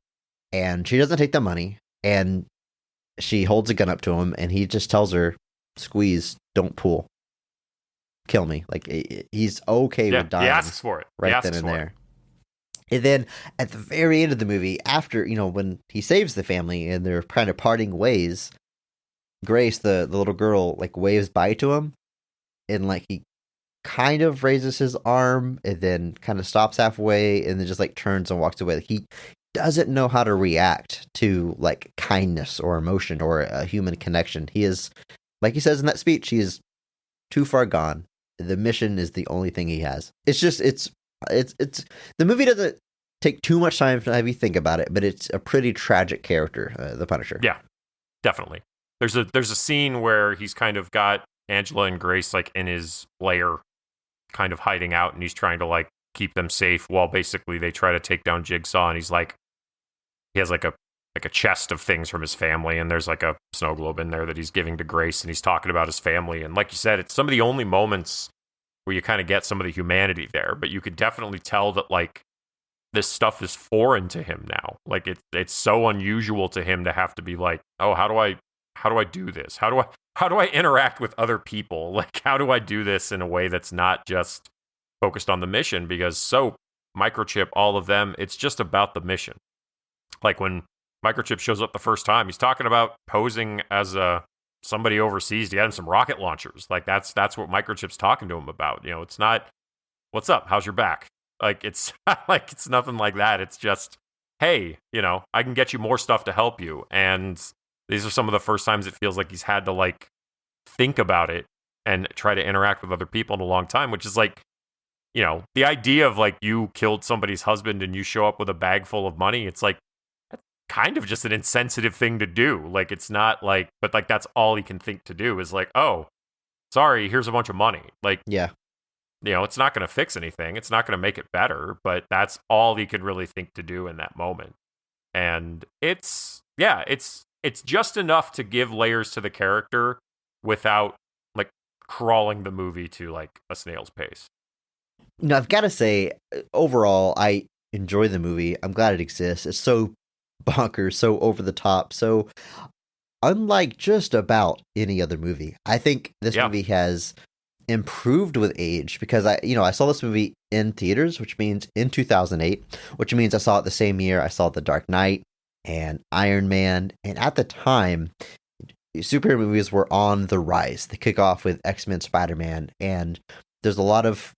and she doesn't take the money, and she holds a gun up to him, and he just tells her, squeeze, don't pull, kill me. Like he's okay with dying. He asks for it right then and there. And then at the very end of the movie, after when he saves the family and they're kind of parting ways, Grace, the little girl, like waves bye to him, and like he kind of raises his arm and then kind of stops halfway and then just like turns and walks away. Like he doesn't know how to react to like kindness or emotion or a human connection. He is, like he says in that speech, he is too far gone. The mission is the only thing he has. It's just it's the movie doesn't take too much time to have you think about it, but it's a pretty tragic character, the Punisher. Yeah, definitely. There's a scene where he's kind of got Angela and Grace like in his lair, kind of hiding out, and he's trying to like keep them safe while basically they try to take down Jigsaw, and he has like a chest of things from his family, and there's like a snow globe in there that he's giving to Grace, and he's talking about his family. And like you said, it's some of the only moments where you kind of get some of the humanity there, but you could definitely tell that like this stuff is foreign to him now. Like it's so unusual to him to have to be like, oh, how do I do this? How do I interact with other people? Like, how do I do this in a way that's not just focused on the mission? Because Soap, Microchip, all of them, it's just about the mission. Like when Microchip shows up the first time, he's talking about posing as somebody overseas to get him some rocket launchers. Like that's what Microchip's talking to him about. It's not, what's up? How's your back? Like it's like it's nothing like that. It's just, hey, I can get you more stuff to help you. And these are some of the first times it feels like he's had to like think about it and try to interact with other people in a long time, which is like, the idea of like you killed somebody's husband and you show up with a bag full of money. It's like, that's kind of just an insensitive thing to do. Like, it's not like, but like, that's all he can think to do is like, oh, sorry, here's a bunch of money. Like, yeah, it's not going to fix anything. It's not going to make it better, but that's all he could really think to do in that moment. And it's just enough to give layers to the character without like crawling the movie to like a snail's pace. I've got to say, overall, I enjoy the movie. I'm glad it exists. It's so bonkers, so over the top, so unlike just about any other movie. I think this movie has improved with age because I saw this movie in theaters, which means in 2008, which means I saw it the same year I saw The Dark Knight and Iron Man. And at the time, superhero movies were on the rise. They kick off with X-Men, Spider-Man, and there's a lot of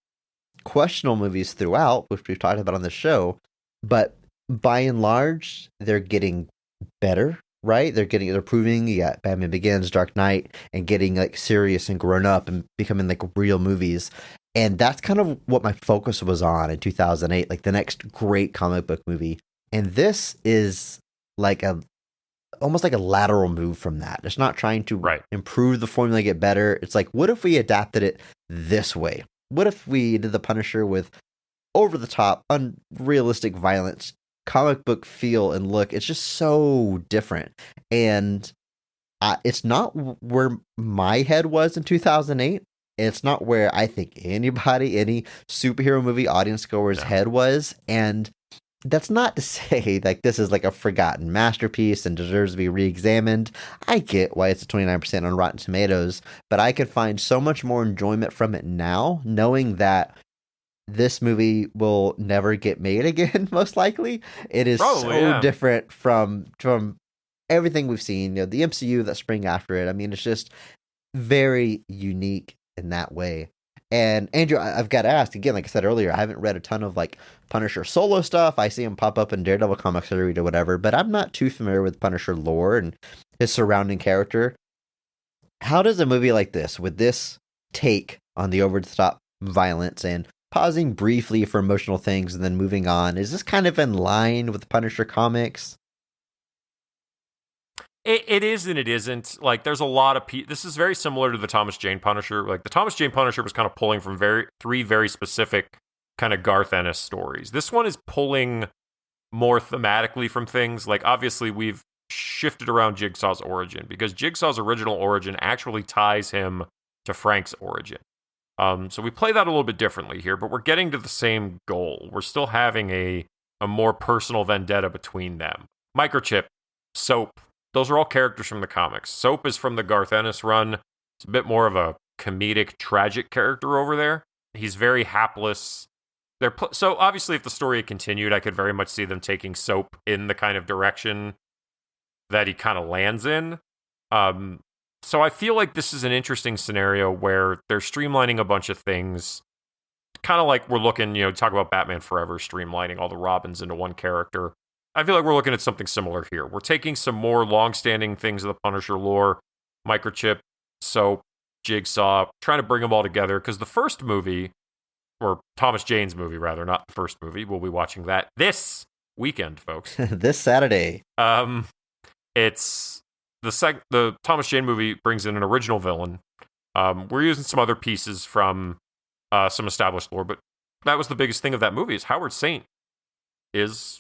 questionable movies throughout, which we've talked about on the show, but by and large, they're getting better right? They're proving, you got Batman Begins, Dark Knight, and getting like serious and grown up and becoming like real movies. And that's kind of what my focus was on in 2008, like the next great comic book movie. And this is like almost like a lateral move from that. It's not trying to improve the formula, get better. It's like, what if we adapted it this way? What if we did the Punisher with over the top, unrealistic violence, comic book feel and look? It's just so different. And it's not where my head was in 2008. It's not where I think any superhero movie audience goer's head was. And that's not to say like this is like a forgotten masterpiece and deserves to be re-examined. I get why it's a 29% on Rotten Tomatoes, but I could find so much more enjoyment from it now, knowing that this movie will never get made again, most likely. It is different from everything we've seen, the MCU that sprang after it. I mean, it's just very unique in that way. And Andrew, I've got to ask again, like I said earlier, I haven't read a ton of like Punisher solo stuff. I see him pop up in Daredevil comics I read or whatever, but I'm not too familiar with Punisher lore and his surrounding character. How does a movie like this, with this take on the over-the-top violence and pausing briefly for emotional things and then moving on, is this kind of in line with Punisher comics? It is and it isn't. Like, there's a lot of this is very similar to the Thomas Jane Punisher. Like, the Thomas Jane Punisher was kind of pulling from three very specific kind of Garth Ennis stories. This one is pulling more thematically from things. Like, obviously, we've shifted around Jigsaw's origin because Jigsaw's original origin actually ties him to Frank's origin. So we play that a little bit differently here, but we're getting to the same goal. We're still having a more personal vendetta between them. Microchip, Soap, those are all characters from the comics. Soap is from the Garth Ennis run. It's a bit more of a comedic, tragic character over there. He's very hapless. So obviously, if the story had continued, I could very much see them taking Soap in the kind of direction that he kind of lands in. So I feel like this is an interesting scenario where they're streamlining a bunch of things. Kind of like we're looking, talk about Batman Forever, streamlining all the Robins into one character. I feel like we're looking at something similar here. We're taking some more long-standing things of the Punisher lore, Microchip, Soap, Jigsaw, trying to bring them all together, because the first movie, or Thomas Jane's movie, rather, not the first movie, we'll be watching that this weekend, folks. This Saturday. It's the Thomas Jane movie brings in an original villain. We're using some other pieces from some established lore, but that was the biggest thing of that movie, is Howard Saint is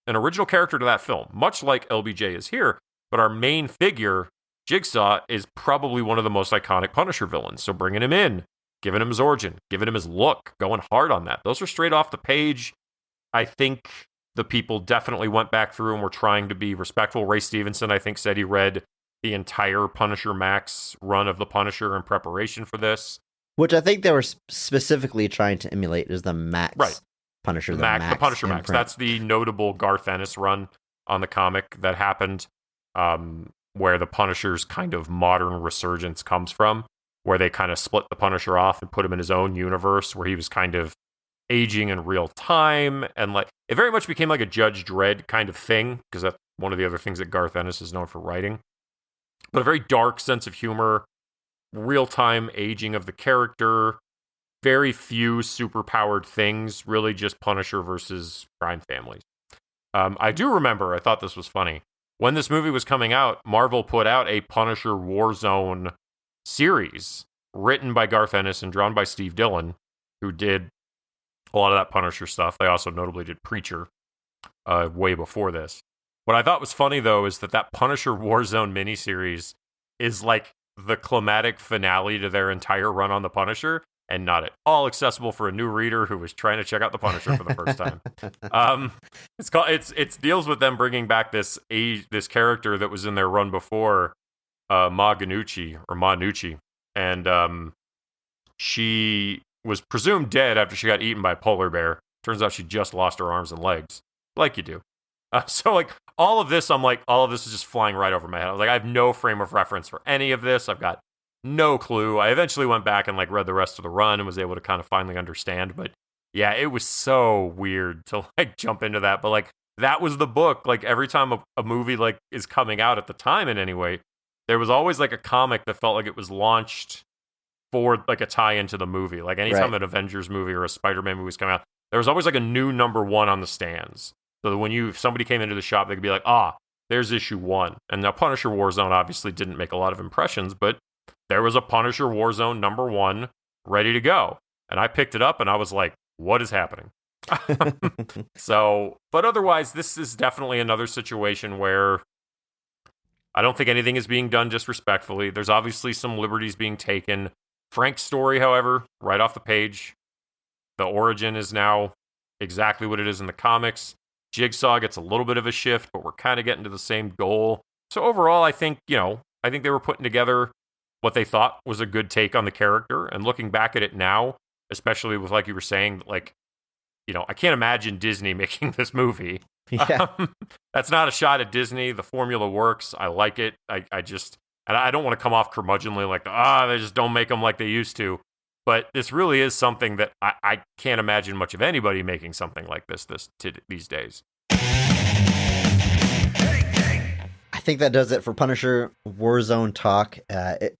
an original character to that film, much like LBJ is here, but our main figure, Jigsaw, is probably one of the most iconic Punisher villains. So bringing him in, giving him his origin, giving him his look, going hard on that. Those are straight off the page. I think the people definitely went back through and were trying to be respectful. Ray Stevenson, I think, said he read the entire Punisher Max run of the Punisher in preparation for this. Which I think they were specifically trying to emulate is the Max Punisher. The Punisher Max. That's the notable Garth Ennis run on the comic that happened, where the Punisher's kind of modern resurgence comes from, where they kind of split the Punisher off and put him in his own universe, where he was kind of aging in real time, and like it very much became like a Judge Dredd kind of thing, because that's one of the other things that Garth Ennis is known for writing. But a very dark sense of humor, real-time aging of the character, very few superpowered things, really just Punisher versus crime families. I do remember, I thought this was funny, when this movie was coming out, Marvel put out a Punisher Warzone series written by Garth Ennis and drawn by Steve Dillon, who did a lot of that Punisher stuff. They also notably did Preacher way before this. What I thought was funny, though, is that Punisher Warzone miniseries is like the climatic finale to their entire run on the Punisher, and not at all accessible for a new reader who was trying to check out the Punisher for the first time. It deals with them bringing back this character that was in their run before, Ma Nucci, and she was presumed dead after she got eaten by a polar bear. Turns out she just lost her arms and legs, like you do. So like all of this is just flying right over my head. I was like, I have no frame of reference for any of this. I've got no clue. I eventually went back and like read the rest of the run and was able to kind of finally understand. But yeah, it was so weird to like jump into that. But like that was the book. Like every time a movie like is coming out at the time in any way, there was always like a comic that felt like it was launched for like a tie into the movie. Like anytime an Avengers movie or a Spider-Man movie was coming out, there was always like a new #1 on the stands. So that when if somebody came into the shop, they could be like, there's issue 1. And now Punisher Warzone obviously didn't make a lot of impressions, but there was a Punisher Warzone #1 ready to go. And I picked it up and I was like, what is happening? So, but otherwise, this is definitely another situation where I don't think anything is being done disrespectfully. There's obviously some liberties being taken. Frank's story, however, right off the page, the origin is now exactly what it is in the comics. Jigsaw gets a little bit of a shift, but we're kind of getting to the same goal. So overall, I think they were putting together what they thought was a good take on the character. And looking back at it now, especially with, like you were saying, like, I can't imagine Disney making this movie. Yeah. That's not a shot at Disney. The formula works. I like it. I just, and I don't want to come off curmudgeonly like, they just don't make them like they used to. But this really is something that I can't imagine much of anybody making something like this these days. I think that does it for Punisher Warzone talk. It's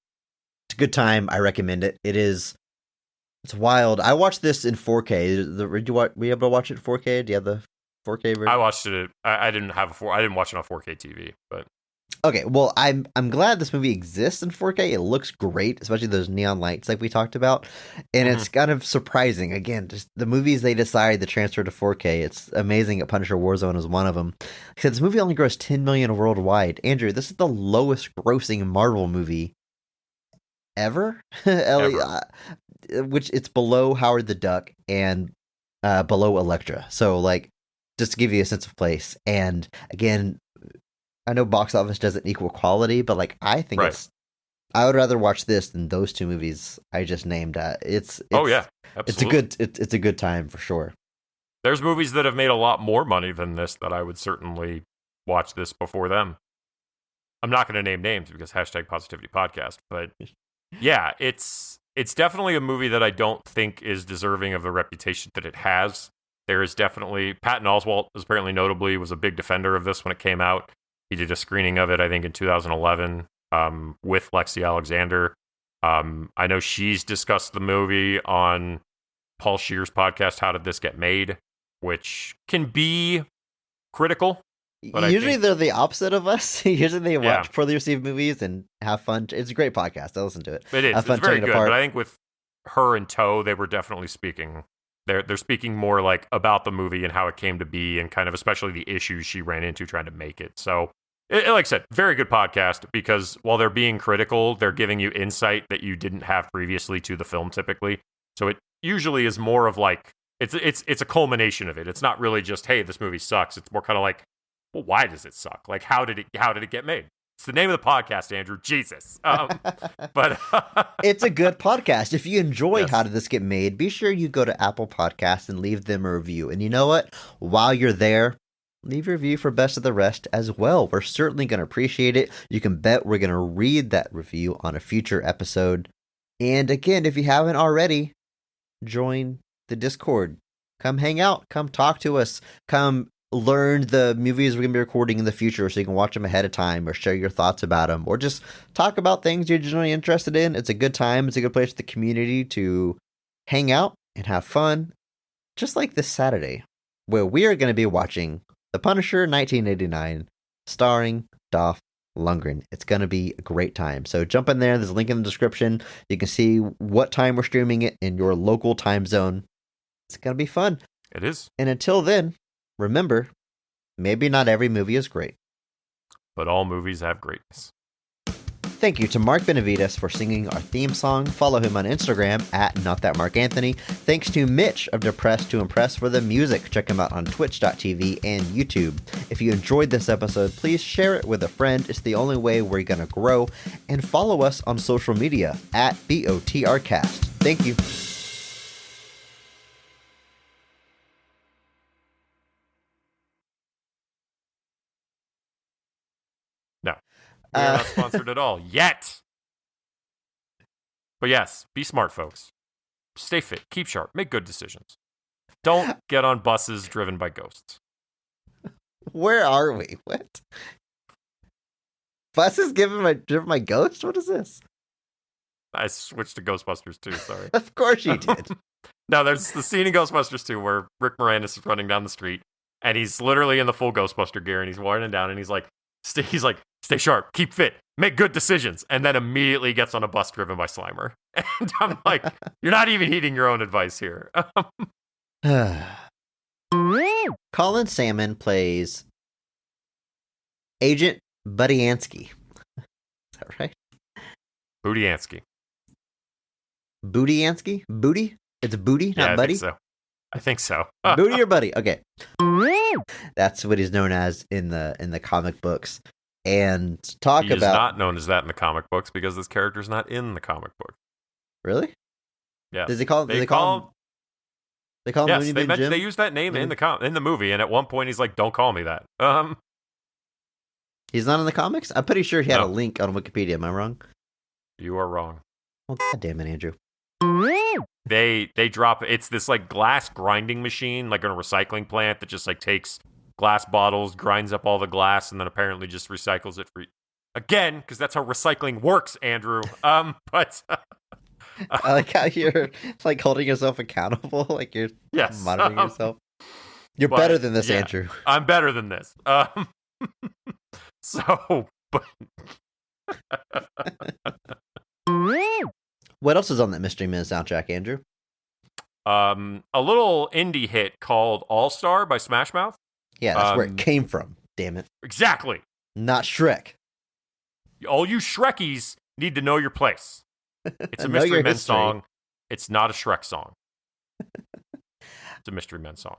a good time. I recommend it. It's wild. I watched this in 4K. Were you able to watch it in 4K? Do you have the 4K version? I watched it. I didn't watch it on 4K TV, but okay. Well, I'm glad this movie exists in 4K. It looks great, especially those neon lights like we talked about, and it's kind of surprising. Again, just the movies they decide to transfer to 4K. It's amazing that Punisher Warzone is one of them. Because this movie only grossed $10 million worldwide. Andrew, this is the lowest grossing Marvel movie ever. Which it's below Howard the Duck and below Elektra. So, like, just to give you a sense of place. And again, I know box office doesn't equal quality, but like I think I would rather watch this than those two movies I just named. It's absolutely. It's a good time for sure. There's movies that have made a lot more money than this that I would certainly watch this before them. I'm not going to name names because #Positivity Podcast, but yeah, it's definitely a movie that I don't think is deserving of the reputation that it has. There is definitely Patton Oswalt, apparently notably, was a big defender of this when it came out. He did a screening of it, I think, in 2011 with Lexi Alexander. I know she's discussed the movie on Paul Scheer's podcast, How Did This Get Made, which can be critical. But usually they're the opposite of us. Usually they watch poorly received movies and have fun. It's a great podcast. I listen to it. It is. It's very good. But I think with her in tow, they were definitely speaking. They're speaking more like about the movie and how it came to be, and kind of especially the issues she ran into trying to make it. So, like I said, very good podcast because while they're being critical, they're giving you insight that you didn't have previously to the film typically. So it usually is more of like it's a culmination of it. It's not really just, hey, this movie sucks. It's more kind of like, well, why does it suck? Like, how did it get made? It's the name of the podcast, Andrew. Jesus. But it's a good podcast. If you enjoy How Did This Get Made, be sure you go to Apple Podcasts and leave them a review. And you know what? While you're there, leave a review for Best of the Rest as well. We're certainly going to appreciate it. You can bet we're going to read that review on a future episode. And again, if you haven't already, join the Discord. Come hang out. Come talk to us. Come learn the movies we're going to be recording in the future so you can watch them ahead of time or share your thoughts about them or just talk about things you're generally interested in. It's a good time. It's a good place for the community to hang out and have fun. Just like this Saturday, where we are going to be watching The Punisher 1989 starring Dolph Lundgren. It's going to be a great time. So jump in there. There's a link in the description. You can see what time we're streaming it in your local time zone. It's going to be fun. It is. And until then, remember, maybe not every movie is great, but all movies have greatness. Thank you to Mark Benavides for singing our theme song. Follow him on Instagram at NotThatMarkAnthony. Thanks to Mitch of Depressed to Impress for the music. Check him out on twitch.tv and YouTube. If you enjoyed this episode, please share it with a friend. It's the only way we're going to grow. And follow us on social media at BOTRcast. Thank you. We are not sponsored at all yet. But yes, be smart, folks. Stay fit, keep sharp, make good decisions. Don't get on buses driven by ghosts. Where are we? What? Bus is giving my ghost? What is this? I switched to Ghostbusters 2, sorry. Of course you did. No, there's the scene in Ghostbusters 2 where Rick Moranis is running down the street, and he's literally in the full Ghostbuster gear, and he's winding down, and he's like, stay sharp, keep fit, make good decisions, and then immediately gets on a bus driven by Slimer. And I'm like, you're not even heeding your own advice here. Colin Salmon plays Agent Budiansky. Is that right? Budiansky. Budiansky? Booty? It's Booty, not Yeah, Buddy? I think so. Booty or Buddy? Okay. That's what he's known as in the comic books. And He's not known as that in the comic books because this character's not in the comic book. Really? Yeah. Does they call him Yes, Looney Bin Jim? they use that name in the movie, and at one point he's like, "Don't call me that." He's not in the comics? I'm pretty sure he had No. a link on Wikipedia. Am I wrong? You are wrong. Oh, God damn it, Andrew. They drop it's this like glass grinding machine, like in a recycling plant that just like takes glass bottles, grinds up all the glass, and then apparently just recycles it for again, because that's how recycling works, Andrew. But I like how you're like holding yourself accountable, like you're monitoring yourself. You're better than this, Andrew. I'm better than this. So, but What else is on that Mystery Men soundtrack, Andrew? a little indie hit called All Star by Smash Mouth. Yeah, that's where it came from. Damn it. Exactly. Not Shrek. All you Shrekkies need to know your place. It's a Know Mystery your Men history. song. It's not a Shrek song. It's a Mystery Men song.